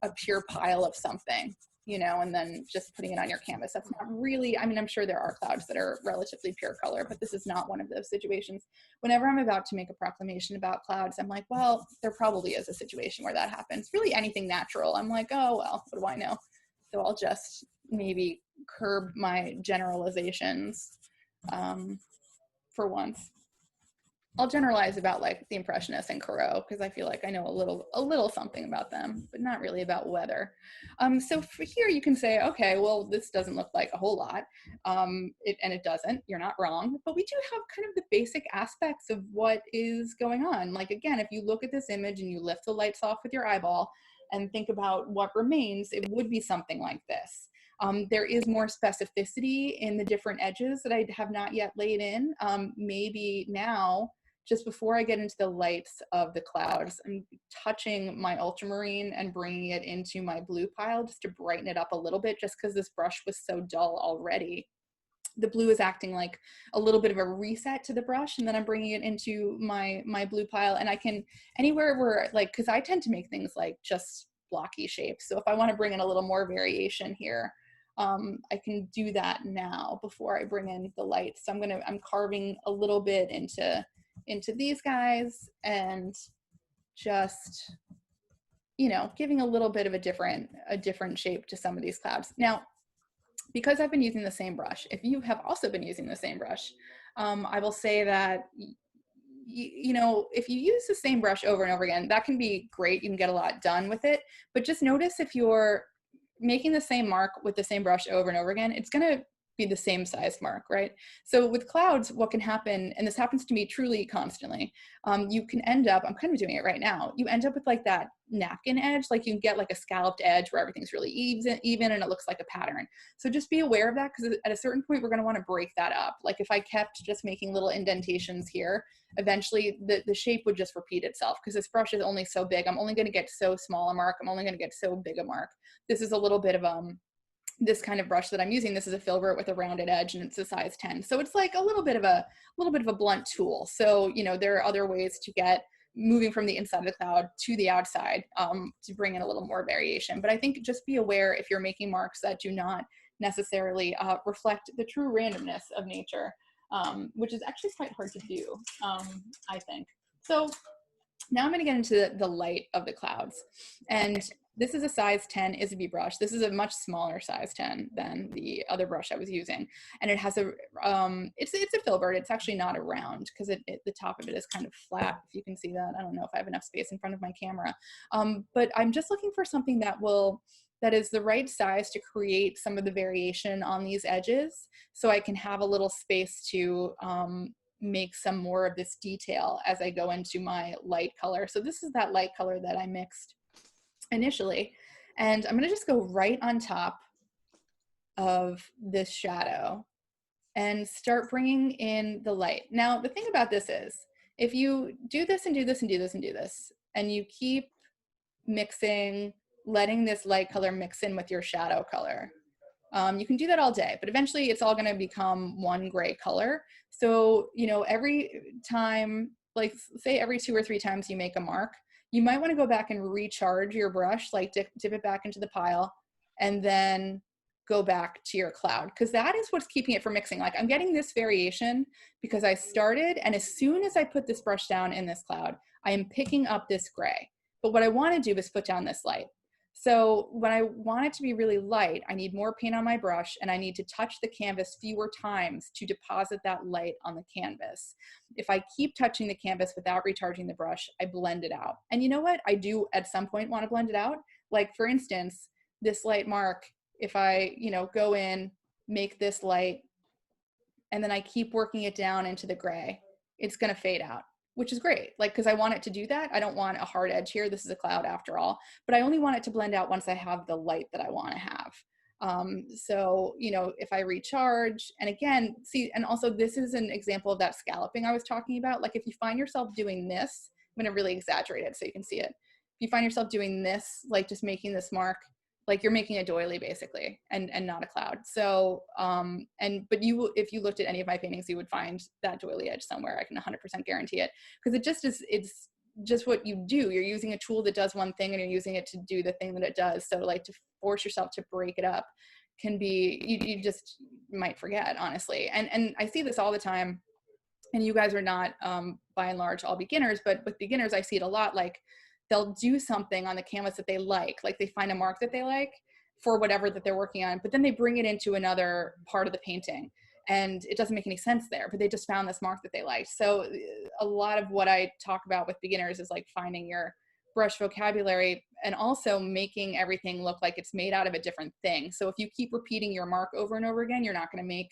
a pure pile of something, you know, and then just putting it on your canvas. That's not really, I mean, I'm sure there are clouds that are relatively pure color, but this is not one of those situations. Whenever I'm about to make a proclamation about clouds, I'm like, well, there probably is a situation where that happens. Really anything natural, I'm like, oh, well, what do I know? So I'll just maybe curb my generalizations for once. I'll generalize about like the Impressionists and Corot because I feel like I know a little something about them, but not really about weather. So for here you can say, okay, well, this doesn't look like a whole lot, and it doesn't. You're not wrong, but we do have kind of the basic aspects of what is going on. Like again, if you look at this image and you lift the lights off with your eyeball and think about what remains, it would be something like this. There is more specificity in the different edges that I have not yet laid in. Maybe now, just before I get into the lights of the clouds, I'm touching my ultramarine and bringing it into my blue pile just to brighten it up a little bit, just because this brush was so dull already. The blue is acting like a little bit of a reset to the brush, and then I'm bringing it into my blue pile. And I can, anywhere where, like, because I tend to make things like just blocky shapes. So if I want to bring in a little more variation here, I can do that now before I bring in the lights. So I'm carving a little bit into these guys and just, you know, giving a little bit of a different shape to some of these clouds. Now, because I've been using the same brush, if you have also been using the same brush, I will say that, you know, if you use the same brush over and over again, that can be great. You can get a lot done with it, but just notice if you're making the same mark with the same brush over and over again, it's going to be the same size mark, right? So with clouds, what can happen, and this happens to me truly constantly, you can end up, I'm kind of doing it right now, you end up with like that napkin edge, like you can get like a scalloped edge where everything's really even and it looks like a pattern. So just be aware of that, because at a certain point, we're going to want to break that up. Like if I kept just making little indentations here, eventually the shape would just repeat itself, because this brush is only so big. I'm only going to get so small a mark. I'm only going to get so big a mark. This is a little bit of this kind of brush that I'm using. This is a filbert with a rounded edge, and it's a size 10. So it's like a little bit of a blunt tool. So, you know, there are other ways to get moving from the inside of the cloud to the outside to bring in a little more variation. But I think just be aware if you're making marks that do not necessarily reflect the true randomness of nature, which is actually quite hard to do, I think. So now I'm going to get into the light of the clouds. And this is a size 10 Isabey brush. This is a much smaller size 10 than the other brush I was using. And it has a, it's a filbert. It's actually not a round, because the top of it is kind of flat, if you can see that. I don't know if I have enough space in front of my camera. But I'm just looking for something that is the right size to create some of the variation on these edges, so I can have a little space to make some more of this detail as I go into my light color. So this is that light color that I mixed initially, and I'm going to just go right on top of this shadow and start bringing in the light. Now, the thing about this is, if you do this and do this and do this and do this, and you keep mixing, letting this light color mix in with your shadow color, you can do that all day, but eventually it's all going to become one gray color. So, you know, every time, like say every 2 or 3 times you make a mark, you might want to go back and recharge your brush, like dip it back into the pile, and then go back to your cloud, because that is what's keeping it from mixing. Like I'm getting this variation because I started, and as soon as I put this brush down in this cloud, I am picking up this gray. But what I want to do is put down this light. So when I want it to be really light, I need more paint on my brush, and I need to touch the canvas fewer times to deposit that light on the canvas. If I keep touching the canvas without recharging the brush, I blend it out. And you know what? I do at some point want to blend it out. Like for instance, this light mark, if I, go in, make this light, and then I keep working it down into the gray, it's going to fade out, which is great. Like, because I want it to do that. I don't want a hard edge here. This is a cloud after all, but I only want it to blend out once I have the light that I want to have. So, if I recharge, and again, see, and also this is an example of that scalloping I was talking about. Like if you find yourself doing this, I'm going to really exaggerate it so you can see it. If you find yourself doing this, like just making this mark, like you're making a doily basically, and not a cloud. So, but if you looked at any of my paintings, you would find that doily edge somewhere. I can 100% guarantee it, because it just is, it's just what you do. You're using a tool that does one thing and you're using it to do the thing that it does. So like to force yourself to break it up can be, you just might forget, honestly. And I see this all the time, and you guys are not, by and large, all beginners, but with beginners, I see it a lot. Like they'll do something on the canvas that they like they find a mark that they like for whatever that they're working on, but then they bring it into another part of the painting and it doesn't make any sense there, but they just found this mark that they liked. So a lot of what I talk about with beginners is like finding your brush vocabulary and also making everything look like it's made out of a different thing. So if you keep repeating your mark over and over again, you're not going to make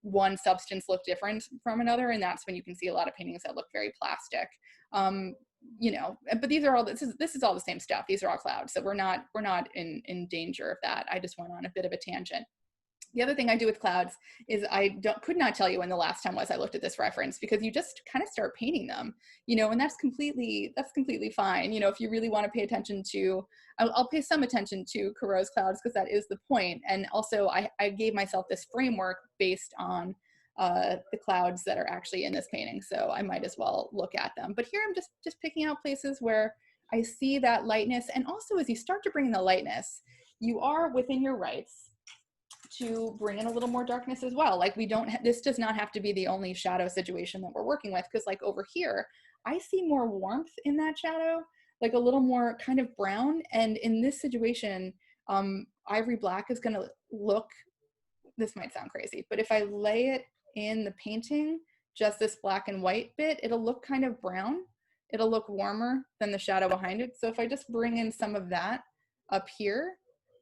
one substance look different from another, and that's when you can see a lot of paintings that look very plastic. But these are all, this is all the same stuff. These are all clouds. So we're not in danger of that. I just went on a bit of a tangent. The other thing I do with clouds is could not tell you when the last time was I looked at this reference, because you just kind of start painting them, and that's completely fine. If you really want to pay attention to, I'll pay some attention to Corot Clouds, because that is the point. And also I gave myself this framework based on the clouds that are actually in this painting. So I might as well look at them. But here I'm just picking out places where I see that lightness. And also as you start to bring in the lightness, you are within your rights to bring in a little more darkness as well. Like this does not have to be the only shadow situation that we're working with, because like over here, I see more warmth in that shadow, like a little more kind of brown. And in this situation, ivory black is gonna look, this might sound crazy, but if I lay it in the painting, just this black and white bit, it'll look kind of brown. It'll look warmer than the shadow behind it. So if I just bring in some of that up here,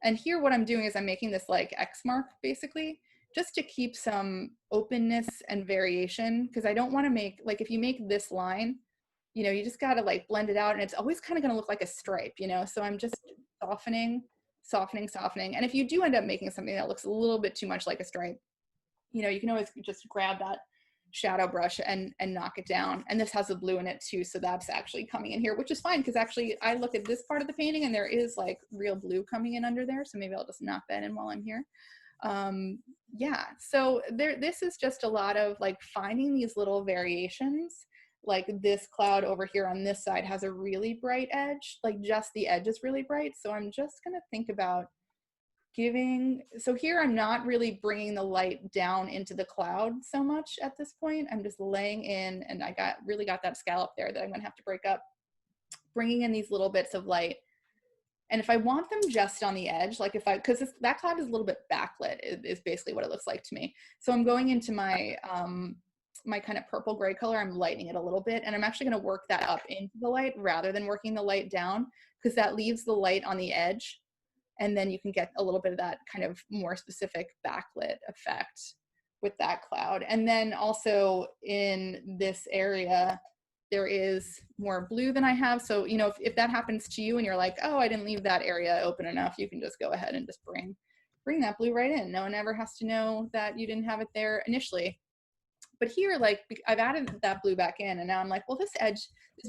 and here what I'm doing is I'm making this like X mark basically, just to keep some openness and variation, because I don't want to make, like if you make this line, you just got to like blend it out, and it's always kind of going to look like a stripe, so I'm just softening. And if you do end up making something that looks a little bit too much like a stripe, you can always just grab that shadow brush and knock it down. And this has the blue in it too, so that's actually coming in here, which is fine, because actually I look at this part of the painting and there is like real blue coming in under there, so maybe I'll just knock that in while I'm here. Yeah, so this is just a lot of like finding these little variations. Like this cloud over here on this side has a really bright edge, like just the edge is really bright, so I'm just gonna think about so here I'm not really bringing the light down into the cloud so much at this point. I'm just laying in, and I really got that scallop there that I'm gonna have to break up, bringing in these little bits of light. And if I want them just on the edge, like because that cloud is a little bit backlit, is basically what it looks like to me. So I'm going into my my kind of purple gray color, I'm lightening it a little bit, and I'm actually going to work that up into the light rather than working the light down, because that leaves the light on the edge, and then you can get a little bit of that kind of more specific backlit effect with that cloud. And then also in this area, there is more blue than I have. So, if that happens to you and you're like, oh, I didn't leave that area open enough, you can just go ahead and just bring that blue right in. No one ever has to know that you didn't have it there initially. But here, like, I've added that blue back in, and now I'm like, well, this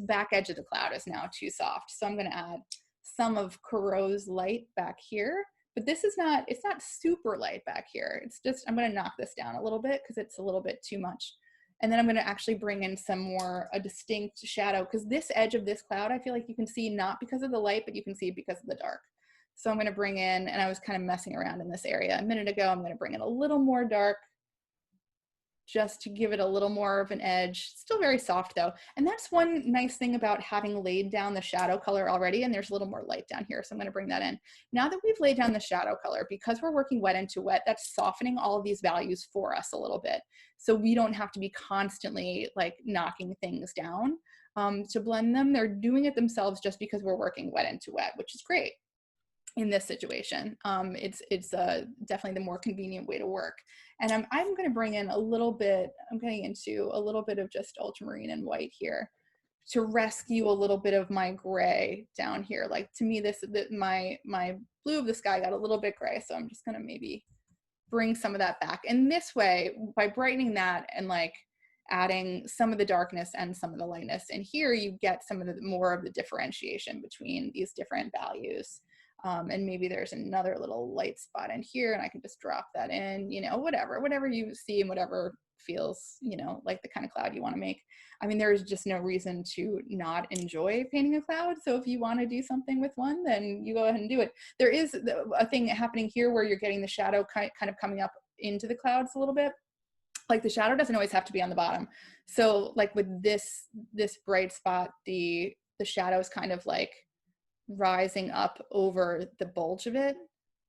back edge of the cloud is now too soft. So I'm going to add some of Corot's light back here, but it's not super light back here. It's just, I'm going to knock this down a little bit because it's a little bit too much. And then I'm going to actually bring in a distinct shadow, because this edge of this cloud, I feel like you can see not because of the light, but you can see because of the dark. So I'm going to bring in, and I was kind of messing around in this area a minute ago. I'm going to bring in a little more dark just to give it a little more of an edge. Still very soft though. And that's one nice thing about having laid down the shadow color already, and there's a little more light down here. So I'm going to bring that in. Now that we've laid down the shadow color, because we're working wet into wet, that's softening all of these values for us a little bit. So we don't have to be constantly like knocking things down to blend them. They're doing it themselves just because we're working wet into wet, which is great. In this situation, it's definitely the more convenient way to work. And I'm going to bring in a little bit, I'm getting into a little bit of just ultramarine and white here to rescue a little bit of my gray down here. Like to me, my blue of the sky got a little bit gray. So I'm just going to maybe bring some of that back. And this way, by brightening that and like adding some of the darkness and some of the lightness, and here you get some of the more of the differentiation between these different values. And maybe there's another little light spot in here and I can just drop that in, you know, whatever you see and whatever feels, you know, like the kind of cloud you want to make. I mean, there's just no reason to not enjoy painting a cloud. So if you want to do something with one, then you go ahead and do it. There is a thing happening here where you're getting the shadow kind of coming up into the clouds a little bit. Like the shadow doesn't always have to be on the bottom. So like with this bright spot, the shadow is kind of like rising up over the bulge of it.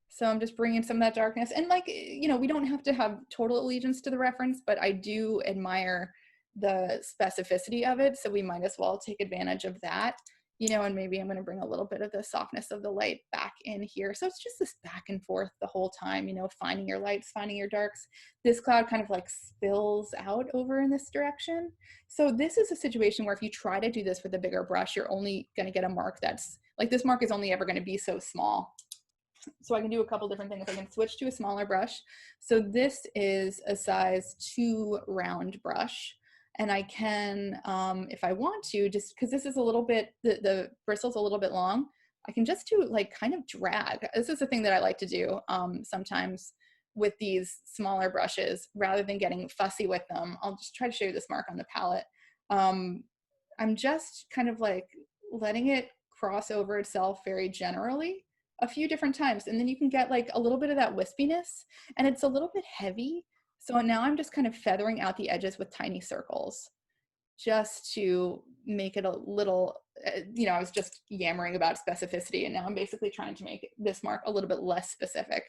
So I'm just bringing some of that darkness, and like, you know, we don't have to have total allegiance to the reference, but I do admire the specificity of it. So we might as well take advantage of that, you know, and maybe I'm going to bring a little bit of the softness of the light back in here. So it's just this back and forth the whole time, you know, finding your lights, finding your darks. This cloud kind of like spills out over in this direction. So this is a situation where if you try to do this with a bigger brush, you're only going to get a mark that's like, this mark is only ever going to be so small. So I can do a couple different things. I can switch to a smaller brush. So this is a size 2 round brush. And I can, if I want to, just because this is a little bit, the bristle's a little bit long, I can just do like kind of drag. This is the thing that I like to do sometimes with these smaller brushes, rather than getting fussy with them. I'll just try to show you this mark on the palette. I'm just kind of like letting it cross over itself very generally a few different times. And then you can get like a little bit of that wispiness, and it's a little bit heavy. So now I'm just kind of feathering out the edges with tiny circles just to make it a little, you know, I was just yammering about specificity, and now I'm basically trying to make this mark a little bit less specific.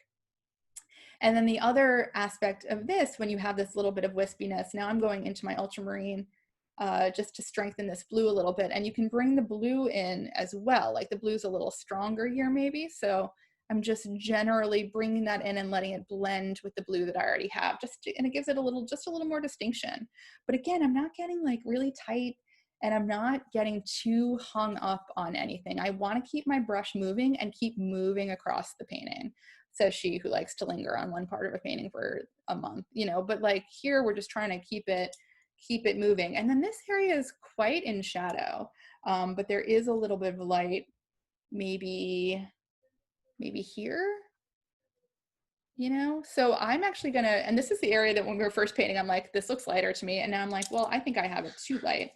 And then the other aspect of this, when you have this little bit of wispiness, now I'm going into my ultramarine just to strengthen this blue a little bit. And you can bring the blue in as well. Like the blue's a little stronger here maybe. So I'm just generally bringing that in and letting it blend with the blue that I already have, and it gives it just a little more distinction. But again, I'm not getting like really tight, and I'm not getting too hung up on anything. I want to keep my brush moving and keep moving across the painting, says she who likes to linger on one part of a painting for a month, you know. But like here, we're just trying to keep it moving. And then this area is quite in shadow, but there is a little bit of light, maybe here, you know. So I'm actually gonna, and this is the area that when we were first painting, I'm like, this looks lighter to me, and now I'm like, well, I think I have it too light.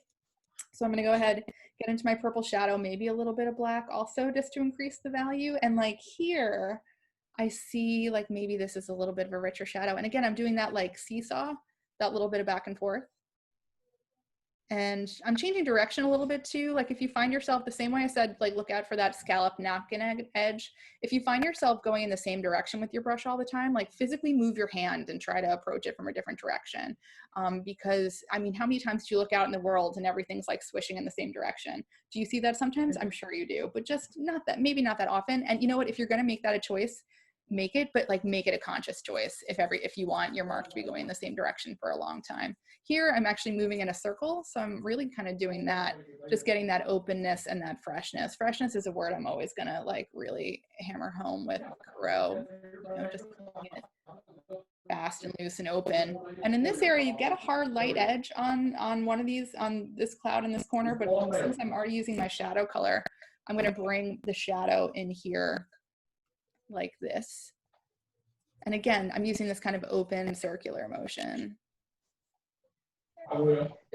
So I'm gonna go ahead, get into my purple shadow, maybe a little bit of black also, just to increase the value. And like here, I see like maybe this is a little bit of a richer shadow. And again, I'm doing that like seesaw, that little bit of back and forth. And I'm changing direction a little bit too. Like if you find yourself, the same way I said, like look out for that scallop napkin edge. If you find yourself going in the same direction with your brush all the time, like physically move your hand and try to approach it from a different direction. Because I mean, how many times do you look out in the world and everything's like swishing in the same direction? Do you see that sometimes? I'm sure you do, but just maybe not that often. And you know what, if you're gonna make that a choice, make it, but like make it a conscious choice if you want your mark to be going in the same direction for a long time. Here, I'm actually moving in a circle. So I'm really kind of doing that, just getting that openness and that freshness. Freshness is a word I'm always gonna like really hammer home with Corot, you know, just making it fast and loose and open. And in this area, you get a hard light edge on one of these, on this cloud in this corner, but since I'm already using my shadow color, I'm gonna bring the shadow in here like this. And again, I'm using this kind of open circular motion.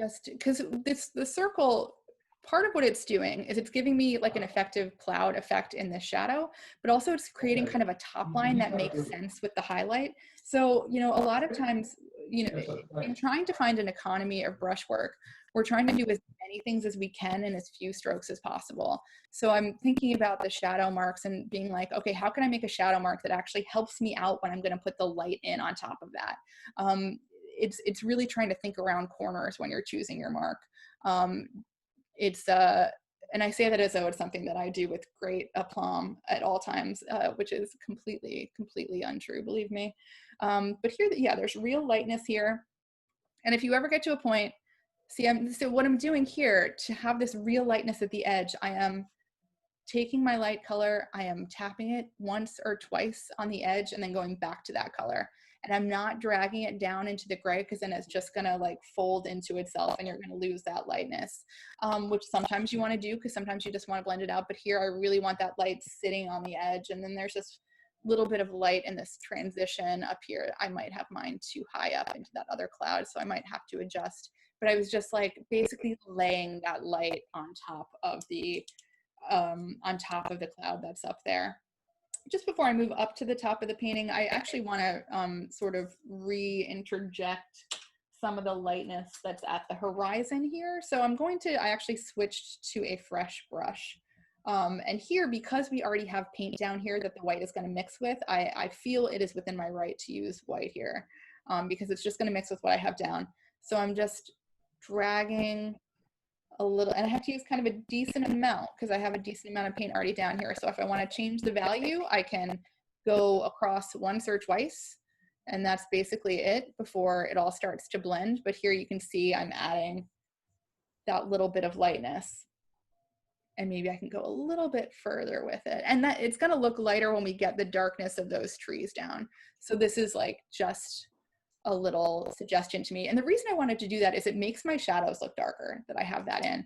Just because the circle part of what it's doing is it's giving me like an effective cloud effect in the shadow, but also it's creating kind of a top line that makes sense with the highlight. So, you know, a lot of times, you know, in trying to find an economy of brushwork, we're trying to do as many things as we can in as few strokes as possible. So I'm thinking about the shadow marks and being like, okay, how can I make a shadow mark that actually helps me out when I'm going to put the light in on top of that? It's really trying to think around corners when you're choosing your mark. And I say that as though it's something that I do with great aplomb at all times, which is completely untrue, believe me. But here, yeah, there's real lightness here. And if you ever get to a point, see, so what I'm doing here to have this real lightness at the edge, I am taking my light color, I am tapping it once or twice on the edge and then going back to that color. And I'm not dragging it down into the gray because then it's just gonna like fold into itself and you're gonna lose that lightness, which sometimes you wanna do because sometimes you just wanna blend it out. But here I really want that light sitting on the edge, and then there's this little bit of light in this transition up here. I might have mine too high up into that other cloud, so I might have to adjust. But I was just like basically laying that light on top of the cloud that's up there. Just before I move up to the top of the painting, I actually want to sort of re-interject some of the lightness that's at the horizon here. So I actually switched to a fresh brush. And here, because we already have paint down here that the white is going to mix with, I feel it is within my right to use white here, because it's just going to mix with what I have down. So I'm just dragging a little, and I have to use kind of a decent amount because I have a decent amount of paint already down here. So if I want to change the value, I can go across once or twice, and that's basically it before it all starts to blend. But here you can see I'm adding that little bit of lightness, and maybe I can go a little bit further with it. And that it's going to look lighter when we get the darkness of those trees down. So this is like just a little suggestion to me. And the reason I wanted to do that is it makes my shadows look darker that I have that in.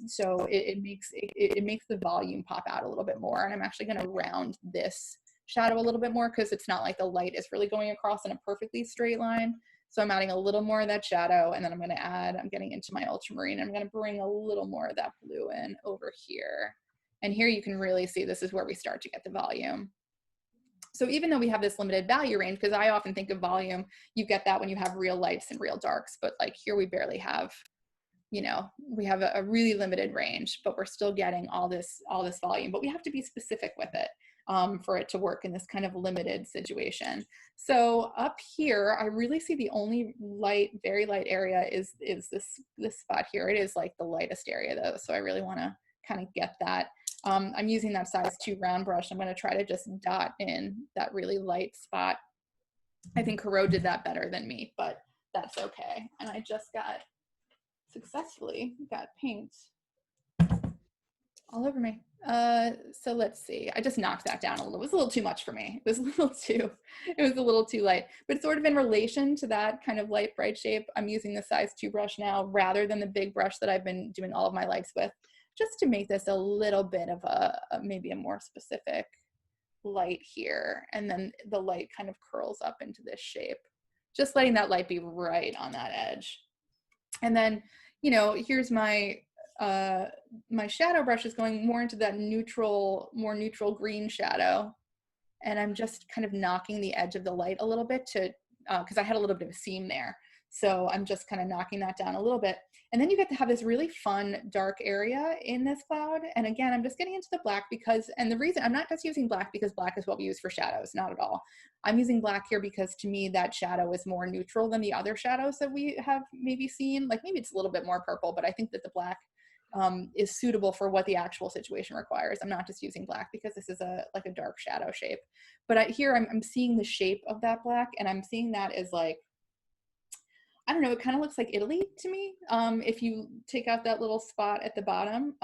So it makes the volume pop out a little bit more. And I'm actually going to round this shadow a little bit more because it's not like the light is really going across in a perfectly straight line. So I'm adding a little more of that shadow, and then I'm getting into my ultramarine. I'm going to bring a little more of that blue in over here. And here you can really see this is where we start to get the volume. So even though we have this limited value range, because I often think of volume, you get that when you have real lights and real darks, but like here we barely have, you know, we have a really limited range, but we're still getting all this volume, but we have to be specific with it for it to work in this kind of limited situation. So up here, I really see the only light, very light area is this spot here. It is like the lightest area though, so I really want to kind of get that. I'm using that size 2 round brush. I'm going to try to just dot in that really light spot. I think Corot did that better than me, but that's okay. And I just successfully got paint all over me. So let's see. I just knocked that down a little. It was a little too much for me. It was a little too light, but sort of in relation to that kind of light bright shape, I'm using the size 2 brush now rather than the big brush that I've been doing all of my lights with, just to make this a little bit of maybe a more specific light here. And then the light kind of curls up into this shape, just letting that light be right on that edge. And then, you know, here's my shadow brush is going more into that more neutral green shadow. And I'm just kind of knocking the edge of the light a little bit because I had a little bit of a seam there. So I'm just kind of knocking that down a little bit. And then you get to have this really fun dark area in this cloud. And again, I'm just getting into the black and the reason I'm not just using black because black is what we use for shadows, not at all. I'm using black here because to me that shadow is more neutral than the other shadows that we have maybe seen. Like maybe it's a little bit more purple, but I think that the black is suitable for what the actual situation requires. I'm not just using black because this is like a dark shadow shape. But here I'm seeing the shape of that black, and I'm seeing that as like, I don't know, it kind of looks like Italy to me. If you take out that little spot at the bottom,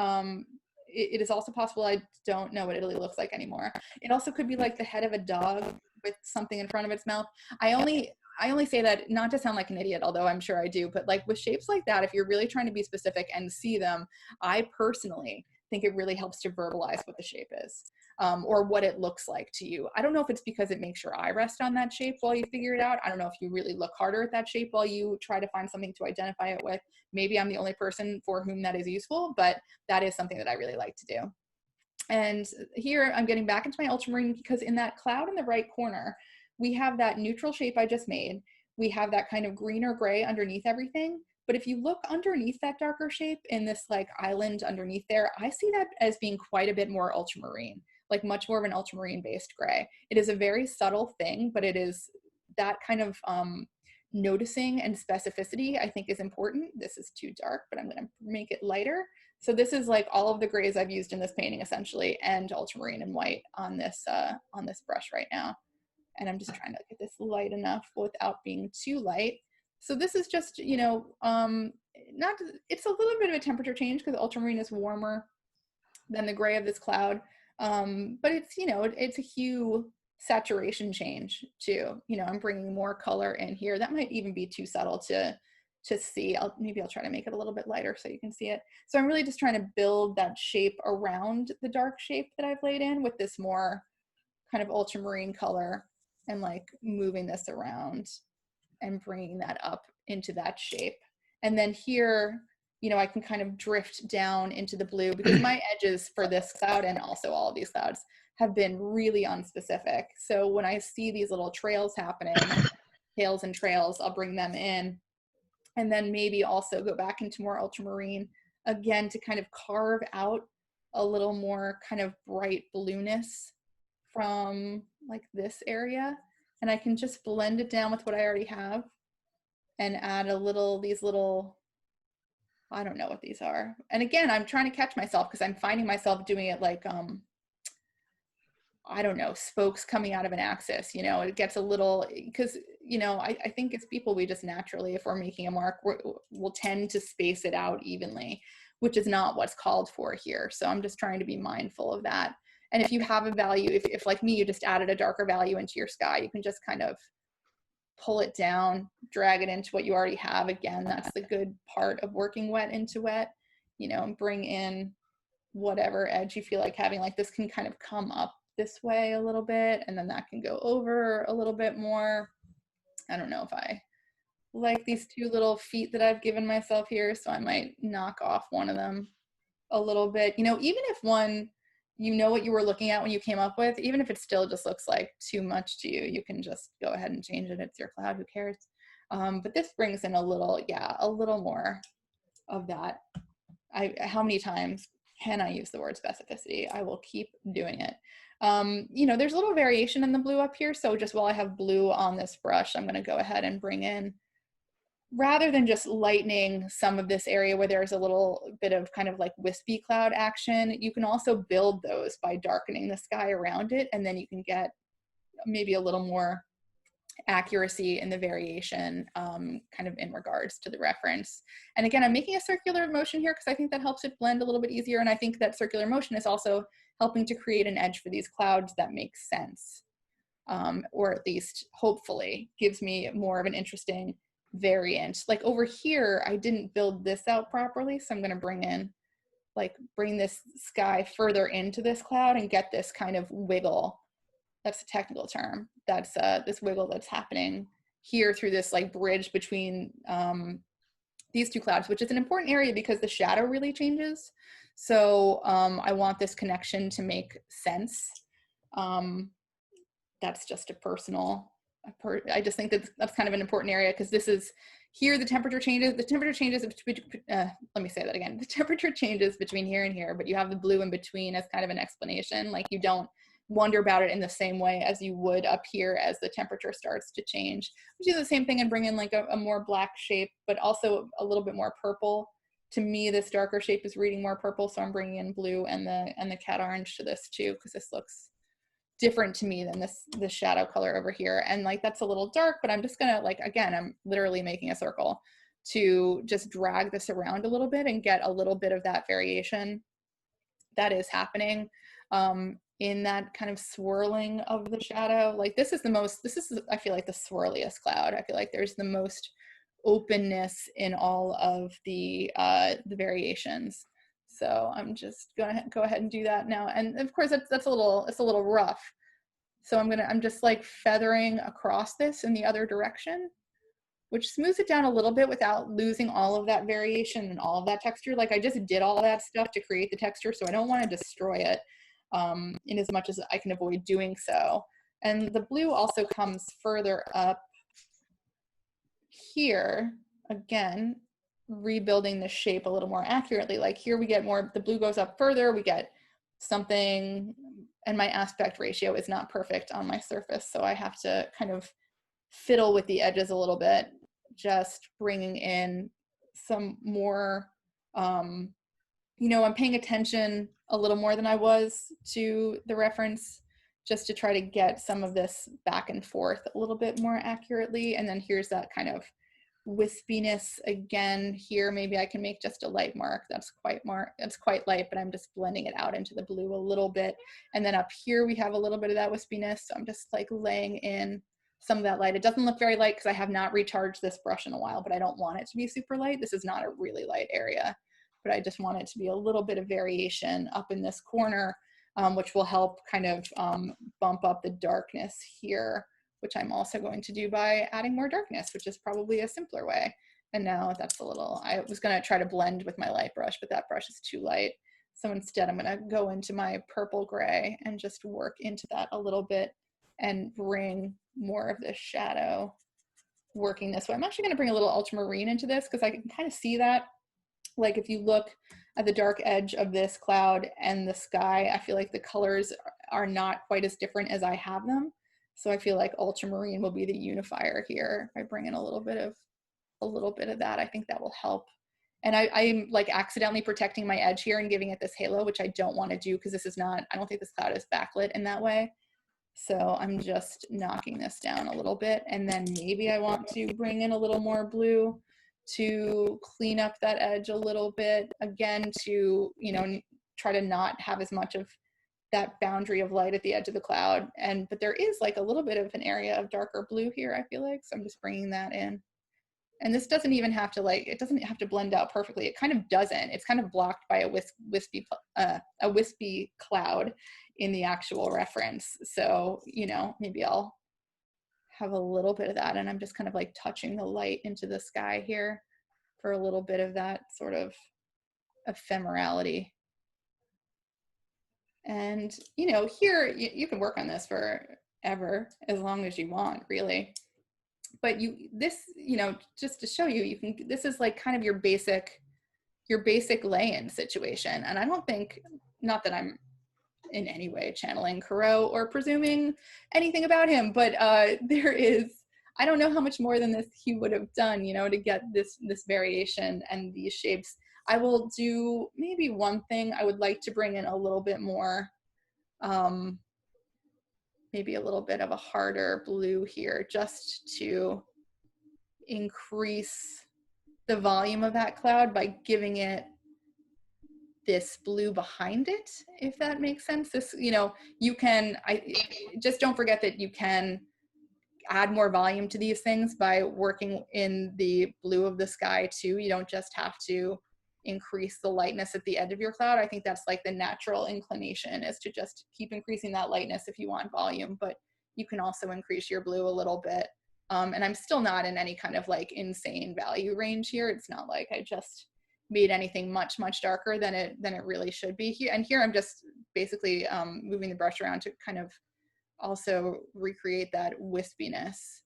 it is also possible, I don't know what Italy looks like anymore. It also could be like the head of a dog with something in front of its mouth. I only say that not to sound like an idiot, although I'm sure I do, but like with shapes like that, if you're really trying to be specific and see them, I personally think it really helps to verbalize what the shape is. or what it looks like to you. I don't know if it's because it makes your eye rest on that shape while you figure it out. I don't know if you really look harder at that shape while you try to find something to identify it with. Maybe I'm the only person for whom that is useful, but that is something that I really like to do. And here I'm getting back into my ultramarine because in that cloud in the right corner, we have that neutral shape I just made. We have that kind of green or gray underneath everything. But if you look underneath that darker shape in this like island underneath there, I see that as being quite a bit more ultramarine, like much more of an ultramarine based gray. It is a very subtle thing, but it is that kind of noticing and specificity I think is important. This is too dark, but I'm gonna make it lighter. So this is like all of the grays I've used in this painting essentially, and ultramarine and white on this brush right now. And I'm just trying to get this light enough without being too light. So this is just, you know, it's a little bit of a temperature change because ultramarine is warmer than the gray of this cloud. But it's, you know, it's a hue saturation change too. You know, I'm bringing more color in here. That might even be too subtle to see. Maybe I'll try to make it a little bit lighter so you can see it. So I'm really just trying to build that shape around the dark shape that I've laid in with this more kind of ultramarine color, and like moving this around and bringing that up into that shape. And then here, you know, I can kind of drift down into the blue because my edges for this cloud and also all of these clouds have been really unspecific. So when I see these little trails happening, tails and trails, I'll bring them in and then maybe also go back into more ultramarine again to kind of carve out a little more kind of bright blueness from like this area. And I can just blend it down with what I already have and add a little, these little, I don't know what these are. And again, I'm trying to catch myself because I'm finding myself doing it like, I don't know, spokes coming out of an axis, you know, it gets a little, because, you know, I think as people, we just naturally, if we're making a mark, we'll tend to space it out evenly, which is not what's called for here. So I'm just trying to be mindful of that. And if you have a value, if like me, you just added a darker value into your sky, you can just kind of pull it down, drag it into what you already have. Again, that's the good part of working wet into wet, you know, and bring in whatever edge you feel like having. Like this can kind of come up this way a little bit, and then that can go over a little bit more. I don't know if I like these two little feet that I've given myself here, so I might knock off one of them a little bit. You know, even if one, you know what you were looking at when you came up with, even if it still just looks like too much to you, you can just go ahead and change it. It's your cloud, who cares? But this brings in a little, yeah, a little more of that. How many times can I use the word specificity? I will keep doing it. You know, there's a little variation in the blue up here. So just while I have blue on this brush, I'm going to go ahead and bring in, rather than just lightening some of this area where there's a little bit of kind of like wispy cloud action, you can also build those by darkening the sky around it. And then you can get maybe a little more accuracy in the variation kind of in regards to the reference. And again, I'm making a circular motion here because I think that helps it blend a little bit easier. And I think that circular motion is also helping to create an edge for these clouds that makes sense, or at least hopefully gives me more of an interesting variant. Like over here, I didn't build this out properly. So I'm going to bring this sky further into this cloud and get this kind of wiggle. That's a technical term. That's this wiggle that's happening here through this like bridge between these two clouds, which is an important area because the shadow really changes. So I want this connection to make sense. That's just a personal, I just think that's kind of an important area because this is here, the temperature changes. The temperature changes, let me say that again. The temperature changes between here and here, but you have the blue in between as kind of an explanation. Like you don't wonder about it in the same way as you would up here as the temperature starts to change. We do the same thing and bring in like a more black shape, but also a little bit more purple. To me, this darker shape is reading more purple, so I'm bringing in blue and the cat orange to this too, because this looks different to me than this shadow color over here. And like that's a little dark, but I'm just gonna, like, again, I'm literally making a circle to just drag this around a little bit and get a little bit of that variation that is happening in that kind of swirling of the shadow. Like this is I feel like the swirliest cloud. I feel like there's the most openness in all of the variations. So I'm just gonna go ahead and do that now. And of course it's a little rough. So I'm just like feathering across this in the other direction, which smooths it down a little bit without losing all of that variation and all of that texture. Like I just did all that stuff to create the texture, so I don't want to destroy it in as much as I can avoid doing so. And the blue also comes further up here, again, rebuilding the shape a little more accurately. Like here we get more, the blue goes up further, we get something, and my aspect ratio is not perfect on my surface, so I have to kind of fiddle with the edges a little bit, just bringing in some more, you know, I'm paying attention a little more than I was to the reference, just to try to get some of this back and forth a little bit more accurately. And then here's that kind of wispiness again here. Maybe I can make just a light mark. That's quite light, but I'm just blending it out into the blue a little bit. And then up here we have a little bit of that wispiness. So I'm just like laying in some of that light. It doesn't look very light because I have not recharged this brush in a while, but I don't want it to be super light. This is not a really light area, but I just want it to be a little bit of variation up in this corner, which will help kind of bump up the darkness here, which I'm also going to do by adding more darkness, which is probably a simpler way. And now that's a little, I was gonna try to blend with my light brush, but that brush is too light. So instead I'm gonna go into my purple gray and just work into that a little bit and bring more of this shadow working this way. I'm actually gonna bring a little ultramarine into this because I can kind of see that. Like if you look at the dark edge of this cloud and the sky, I feel like the colors are not quite as different as I have them. So I feel like ultramarine will be the unifier here. If I bring in a little bit of that, I think that will help. And I'm like accidentally protecting my edge here and giving it this halo, which I don't want to do because this is not, I don't think this cloud is backlit in that way. So I'm just knocking this down a little bit. And then maybe I want to bring in a little more blue to clean up that edge a little bit, again, to, you know, try to not have as much of that boundary of light at the edge of the cloud. But there is like a little bit of an area of darker blue here, I feel like, so I'm just bringing that in. And this doesn't even have to it doesn't have to blend out perfectly. It kind of doesn't. It's kind of blocked by a wispy cloud in the actual reference. So, you know, maybe I'll have a little bit of that, and I'm just kind of like touching the light into the sky here for a little bit of that sort of ephemerality. And, you know, here you can work on this forever, as long as you want, really. But this, you know, just to show you, this is like kind of your basic lay-in situation. And I don't think, not that I'm in any way channeling Corot or presuming anything about him, but there is, I don't know how much more than this he would have done, you know, to get this variation and these shapes. I will do maybe one thing. I would like to bring in a little bit more, maybe a little bit of a harder blue here, just to increase the volume of that cloud by giving it this blue behind it, if that makes sense. This, you know, you can, just don't forget that you can add more volume to these things by working in the blue of the sky too. You don't just have to increase the lightness at the edge of your cloud. I think that's like the natural inclination, is to just keep increasing that lightness if you want volume, but you can also increase your blue a little bit. And I'm still not in any kind of like insane value range here. It's not like I just made anything much darker than it really should be here. And here I'm just basically moving the brush around to kind of also recreate that wispiness.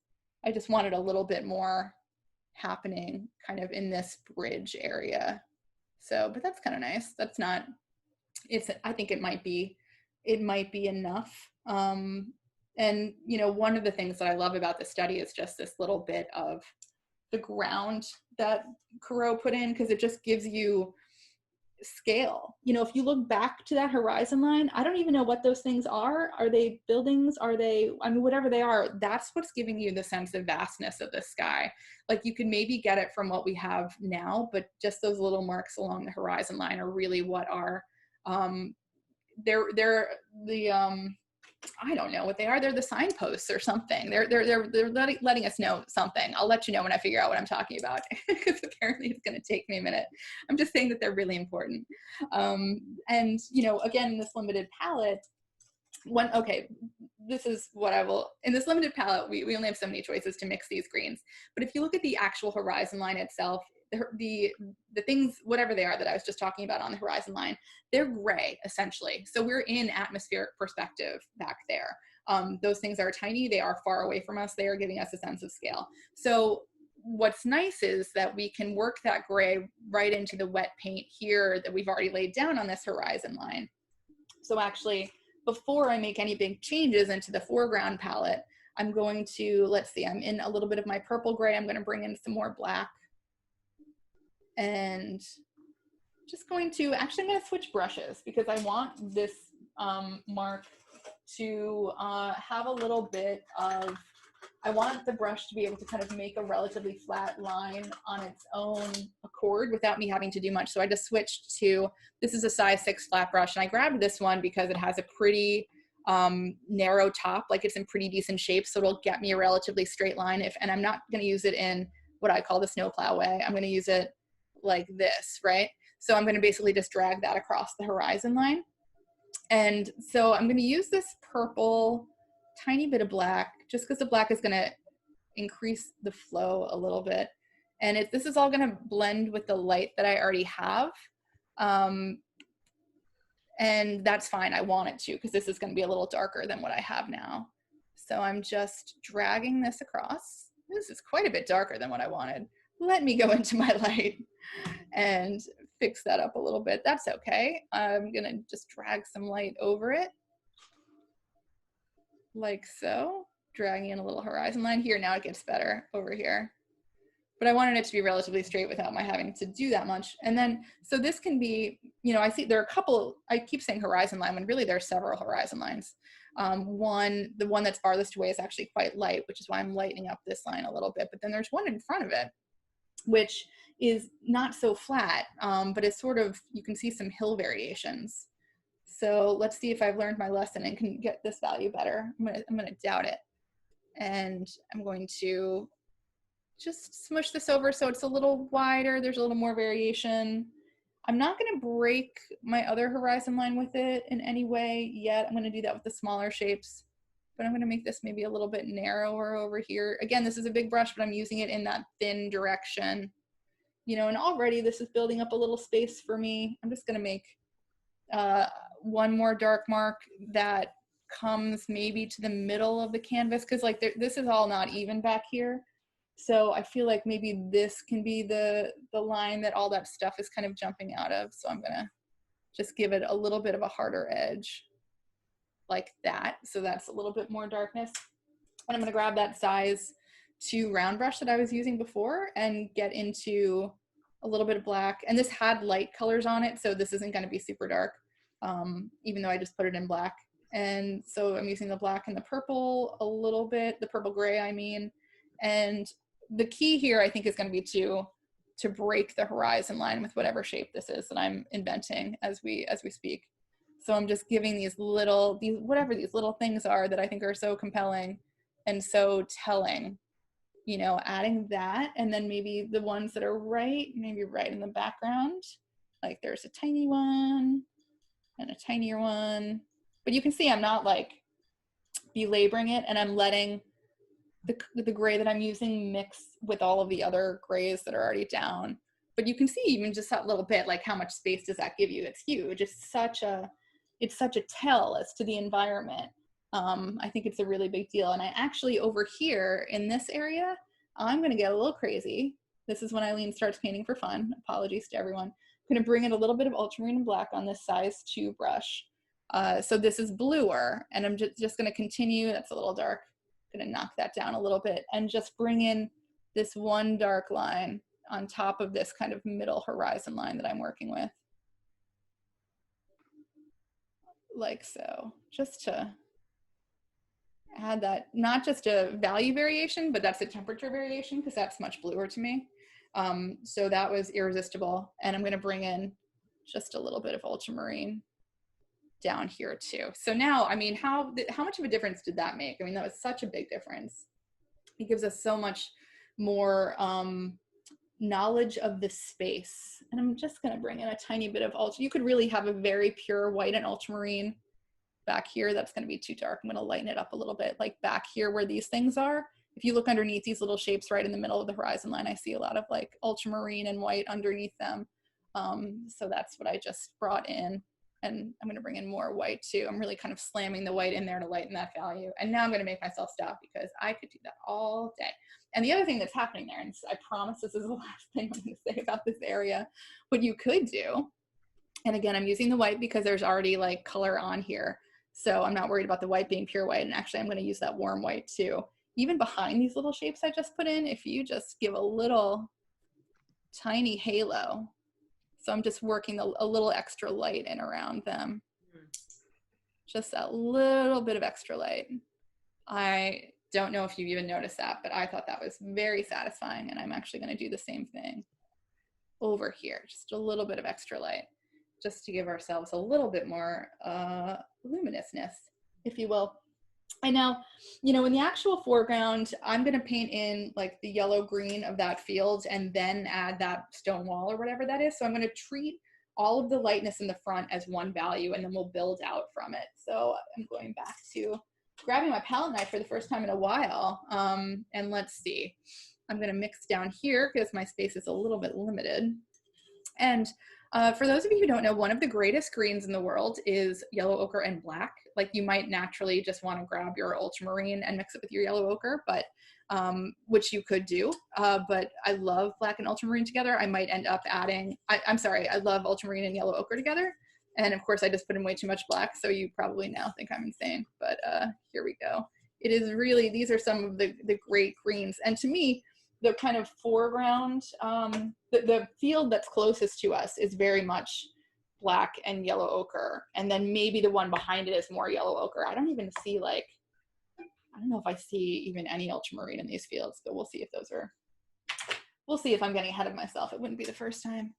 I just wanted a little bit more happening kind of in this bridge area. So, but that's kind of nice. That's not, I think it might be enough. And, you know, one of the things that I love about this study is just this little bit of the ground that Corot put in, because it just gives you scale. You know, if you look back to that horizon line, I don't even know what those things are. Are they buildings? Are they, I mean, whatever they are, that's what's giving you the sense of vastness of the sky. Like you can maybe get it from what we have now, but just those little marks along the horizon line are really what are, I don't know what they are. They're the signposts or something. They're letting us know something. I'll let you know when I figure out what I'm talking about, because apparently it's going to take me a minute. I'm just saying that they're really important. And, you know, again, in this limited palette, okay, this is what I will, in this limited palette, we only have so many choices to mix these greens. But if you look at the actual horizon line itself, the things, whatever they are that I was just talking about on the horizon line, they're gray essentially. So we're in atmospheric perspective back there. Those things are tiny, they are far away from us, they are giving us a sense of scale. So what's nice is that we can work that gray right into the wet paint here that we've already laid down on this horizon line. So actually, before I make any big changes into the foreground palette, I'm going to, let's see, I'm in a little bit of my purple gray. I'm going to bring in some more black. And just going to, actually I'm going to switch brushes because I want this mark to have a little bit of, I want the brush to be able to kind of make a relatively flat line on its own accord without me having to do much. So I just switched to, this is a size 6 flat brush, and I grabbed this one because it has a pretty narrow top, like it's in pretty decent shape, so it'll get me a relatively straight line. And I'm not going to use it in what I call the snowplow way. I'm going to use it like this, right? So I'm going to basically just drag that across the horizon line. And so I'm going to use this purple, tiny bit of black, just because the black is going to increase the flow a little bit. And this is all going to blend with the light that I already have. And that's fine. I want it to, because this is going to be a little darker than what I have now. So I'm just dragging this across. This is quite a bit darker than what I wanted. Let me go into my light and fix that up a little bit. That's okay. I'm going to just drag some light over it, like so. Dragging in a little horizon line here. Now it gets better over here. But I wanted it to be relatively straight without my having to do that much. And then, so this can be, you know, I see there are a couple, I keep saying horizon line when really there are several horizon lines. The one that's farthest away is actually quite light, which is why I'm lightening up this line a little bit. But then there's one in front of it, which is not so flat, but it's sort of, you can see some hill variations. So let's see if I've learned my lesson and can get this value better. I'm gonna doubt it. And I'm going to just smush this over so it's a little wider. There's a little more variation. I'm not going to break my other horizon line with it in any way yet. I'm going to do that with the smaller shapes, but I'm going to make this maybe a little bit narrower over here. Again, this is a big brush, but I'm using it in that thin direction, you know, and already this is building up a little space for me. I'm just going to make one more dark mark that comes maybe to the middle of the canvas, because like this is all not even back here. So I feel like maybe this can be the line that all that stuff is kind of jumping out of. So I'm gonna just give it a little bit of a harder edge like that. So that's a little bit more darkness. And I'm gonna grab that size 2 round brush that I was using before and get into a little bit of black. And this had light colors on it, so this isn't gonna be super dark, even though I just put it in black. And so I'm using the black and the purple a little bit, the purple gray, I mean. And the key here, I think, is going to be to break the horizon line with whatever shape this is that I'm inventing as we speak. So I'm just giving these whatever these little things are that I think are so compelling and so telling, you know, adding that, and then maybe the ones that are maybe right in the background. Like there's a tiny one and a tinier one. But you can see I'm not like belaboring it, and I'm letting the gray that I'm using mix with all of the other grays that are already down. But you can see even just that little bit, like how much space does that give you? It's huge. It's such a tell as to the environment. I think it's a really big deal. And I actually, over here in this area, I'm going to get a little crazy. This is when Eileen starts painting for fun. Apologies to everyone. I'm going to bring in a little bit of ultramarine and black on this size 2 brush. So this is bluer, and I'm just going to continue. That's a little dark. I'm going to knock that down a little bit and just bring in this one dark line on top of this kind of middle horizon line that I'm working with. Like so, just to add that, not just a value variation, but that's a temperature variation, because that's much bluer to me. So that was irresistible. And I'm going to bring in just a little bit of ultramarine. down here too. So now, I mean, how much of a difference did that make? I mean, that was such a big difference. It gives us so much more knowledge of the space. And I'm just going to bring in a tiny bit of ultra. You could really have a very pure white and ultramarine back here. That's going to be too dark. I'm going to lighten it up a little bit, like back here where these things are. If you look underneath these little shapes right in the middle of the horizon line, I see a lot of like ultramarine and white underneath them. So that's what I just brought in. And I'm going to bring in more white too. I'm really kind of slamming the white in there to lighten that value. And now I'm going to make myself stop because I could do that all day. And the other thing that's happening there, and I promise this is the last thing I'm going to say about this area, what you could do, and again, I'm using the white because there's already like color on here. So I'm not worried about the white being pure white. And actually I'm going to use that warm white too. Even behind these little shapes I just put in, if you just give a little tiny halo. So I'm just working a little extra light in around them. Just a little bit of extra light. I don't know if you've even noticed that, but I thought that was very satisfying. And I'm actually going to do the same thing over here. Just a little bit of extra light, just to give ourselves a little bit more luminousness, if you will. And now, you know, in the actual foreground, I'm going to paint in like the yellow green of that field and then add that stone wall or whatever that is. So I'm going to treat all of the lightness in the front as one value, and then we'll build out from it. So I'm going back to grabbing my palette knife for the first time in a while. And let's see, I'm going to mix down here because my space is a little bit limited. And for those of you who don't know, one of the greatest greens in the world is yellow ochre and black. Like you might naturally just want to grab your ultramarine and mix it with your yellow ochre, but which you could do. But I love black and ultramarine together. I might end up adding, I'm sorry, I love ultramarine and yellow ochre together. And of course I just put in way too much black. So you probably now think I'm insane, but here we go. It is really, these are some of the great greens. And to me, the kind of foreground, the field that's closest to us is very much black and yellow ochre. And then maybe the one behind it is more yellow ochre. I don't even see like, I don't know if I see even any ultramarine in these fields, but we'll see if those are, we'll see if I'm getting ahead of myself. It wouldn't be the first time.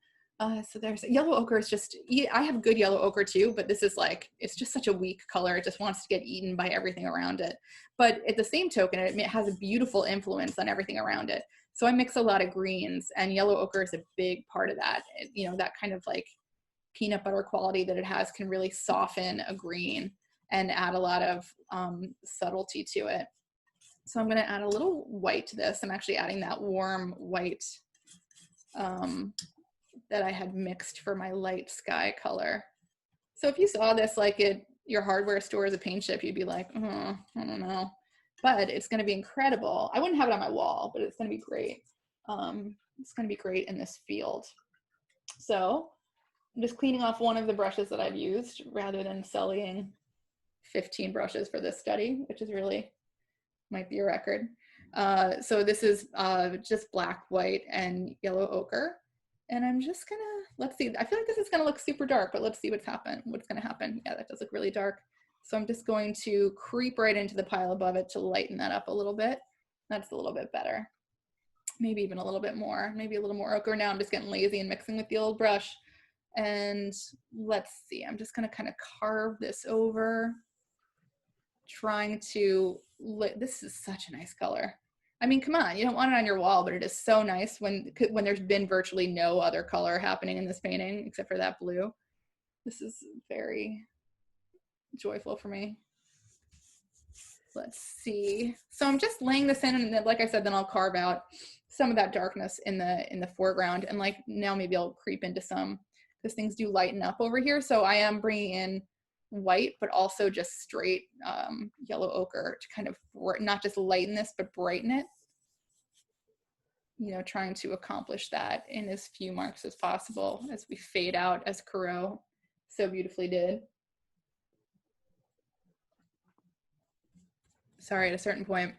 So there's yellow ochre is just, I have good yellow ochre too, but this is like, it's just such a weak color. It just wants to get eaten by everything around it. But at the same token, it has a beautiful influence on everything around it. So I mix a lot of greens, and yellow ochre is a big part of that. You know, that kind of like peanut butter quality that it has can really soften a green and add a lot of subtlety to it. So I'm going to add a little white to this. I'm actually adding that warm white that I had mixed for my light sky color. So if you saw this like at your hardware store as a paint chip, you'd be like, oh, I don't know. But it's going to be incredible. I wouldn't have it on my wall, but it's going to be great. It's going to be great in this field. So I'm just cleaning off one of the brushes that I've used rather than sullying 15 brushes for this study, which is really, might be a record. So this is just black, white, and yellow ochre. And I'm just gonna, let's see, I feel like this is gonna look super dark, but let's see what's gonna happen. Yeah, that does look really dark. So I'm just going to creep right into the pile above it to lighten that up a little bit. That's a little bit better. Maybe even a little bit more, maybe a little more ochre. Now I'm just getting lazy and mixing with the old brush. And let's see, I'm just gonna kind of carve this over, trying to, this is such a nice color. I mean, come on, you don't want it on your wall, but it is so nice when there's been virtually no other color happening in this painting except for that blue. This is very joyful for me. Let's see. So I'm just laying this in, and then, like I said, then I'll carve out some of that darkness in the foreground. And like now maybe I'll creep into some, because things do lighten up over here. So I am bringing in white, but also just straight yellow ochre to kind of not just lighten this, but brighten it. You know, trying to accomplish that in as few marks as possible as we fade out, as Corot so beautifully did. Sorry, at a certain point,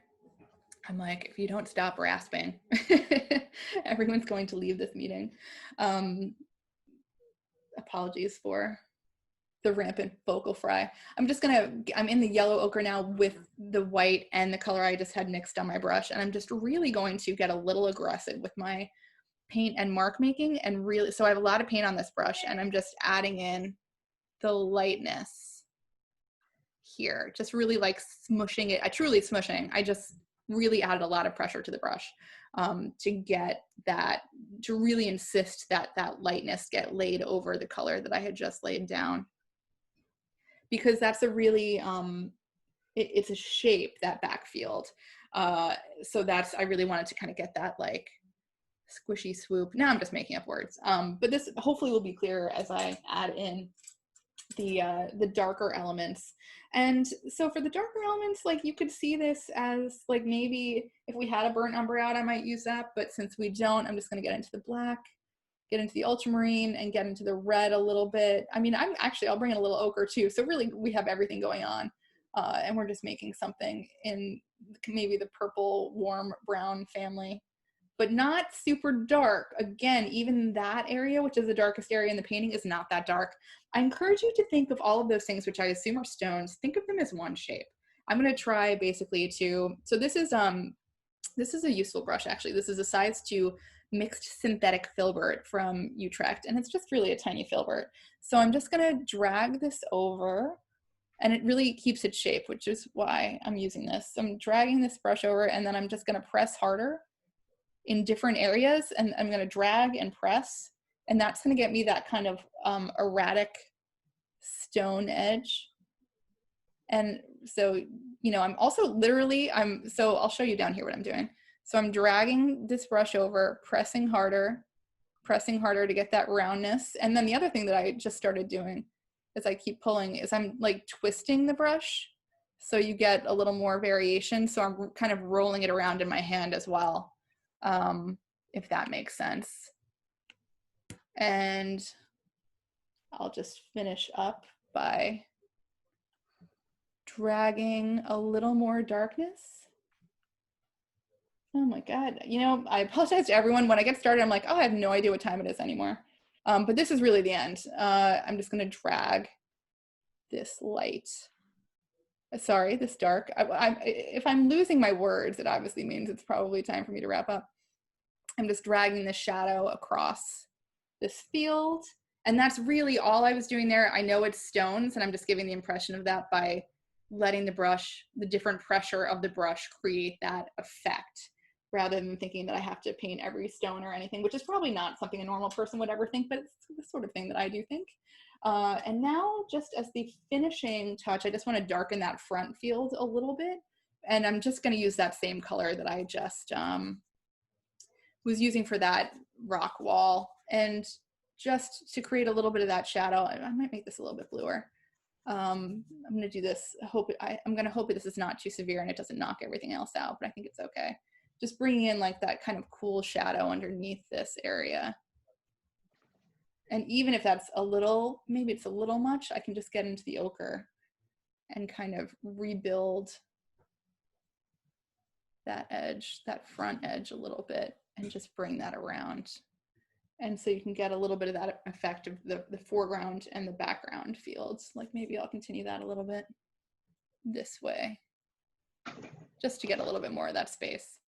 I'm like, if you don't stop rasping, everyone's going to leave this meeting. Apologies for the rampant vocal fry. I'm in the yellow ochre now with the white and the color I just had mixed on my brush. And I'm just really going to get a little aggressive with my paint and mark making. And really, so I have a lot of paint on this brush, and I'm just adding in the lightness here, just really like smushing it. Truly smushing. I just really added a lot of pressure to the brush to get that, to really insist that that lightness get laid over the color that I had just laid down. Because that's a really, it's a shape, that backfield. So that's, I really wanted to kind of get that like squishy swoop. Now I'm just making up words. But this hopefully will be clearer as I add in the darker elements. And so for the darker elements, like you could see this as like, maybe if we had a burnt umber out, I might use that. But since we don't, I'm just going to get into the black, get into the ultramarine, and get into the red a little bit. I mean, I'll bring in a little ochre too. So really we have everything going on. And we're just making something in maybe the purple, warm brown family, but not super dark. Again, even that area, which is the darkest area in the painting, is not that dark. I encourage you to think of all of those things, which I assume are stones, think of them as one shape. I'm going to try basically to, so this is a useful brush actually. This is a size 2 mixed synthetic filbert from Utrecht, and it's just really a tiny filbert. So I'm just going to drag this over, and it really keeps its shape, which is why I'm using this. So I'm dragging this brush over, and then I'm just going to press harder in different areas, and I'm going to drag and press, and that's going to get me that kind of erratic stone edge. And so, you know, I'm also literally, so I'll show you down here what I'm doing. So I'm dragging this brush over, pressing harder to get that roundness. And then the other thing that I just started doing as I keep pulling is I'm like twisting the brush, so you get a little more variation. So I'm kind of rolling it around in my hand as well. If that makes sense. And I'll just finish up by dragging a little more darkness. Oh my God, you know, I apologize to everyone. When I get started, I'm like, oh, I have no idea what time it is anymore. But this is really the end. I'm just gonna drag this light. Sorry, this dark. If I'm losing my words, it obviously means it's probably time for me to wrap up. I'm just dragging the shadow across this field. And that's really all I was doing there. I know it's stones, and I'm just giving the impression of that by letting the brush, the different pressure of the brush, create that effect, rather than thinking that I have to paint every stone or anything, which is probably not something a normal person would ever think, but it's the sort of thing that I do think. And now, just as the finishing touch, I just want to darken that front field a little bit. And I'm just going to use that same color that I just was using for that rock wall, and just to create a little bit of that shadow. I might make this a little bit bluer. I'm going to do this. I'm going to hope this is not too severe and it doesn't knock everything else out, but I think it's okay. Just bringing in like that kind of cool shadow underneath this area. And even if that's a little, maybe it's a little much, I can just get into the ochre and kind of rebuild that edge, that front edge a little bit, and just bring that around. And so you can get a little bit of that effect of the foreground and the background fields. Like maybe I'll continue that a little bit this way, just to get a little bit more of that space.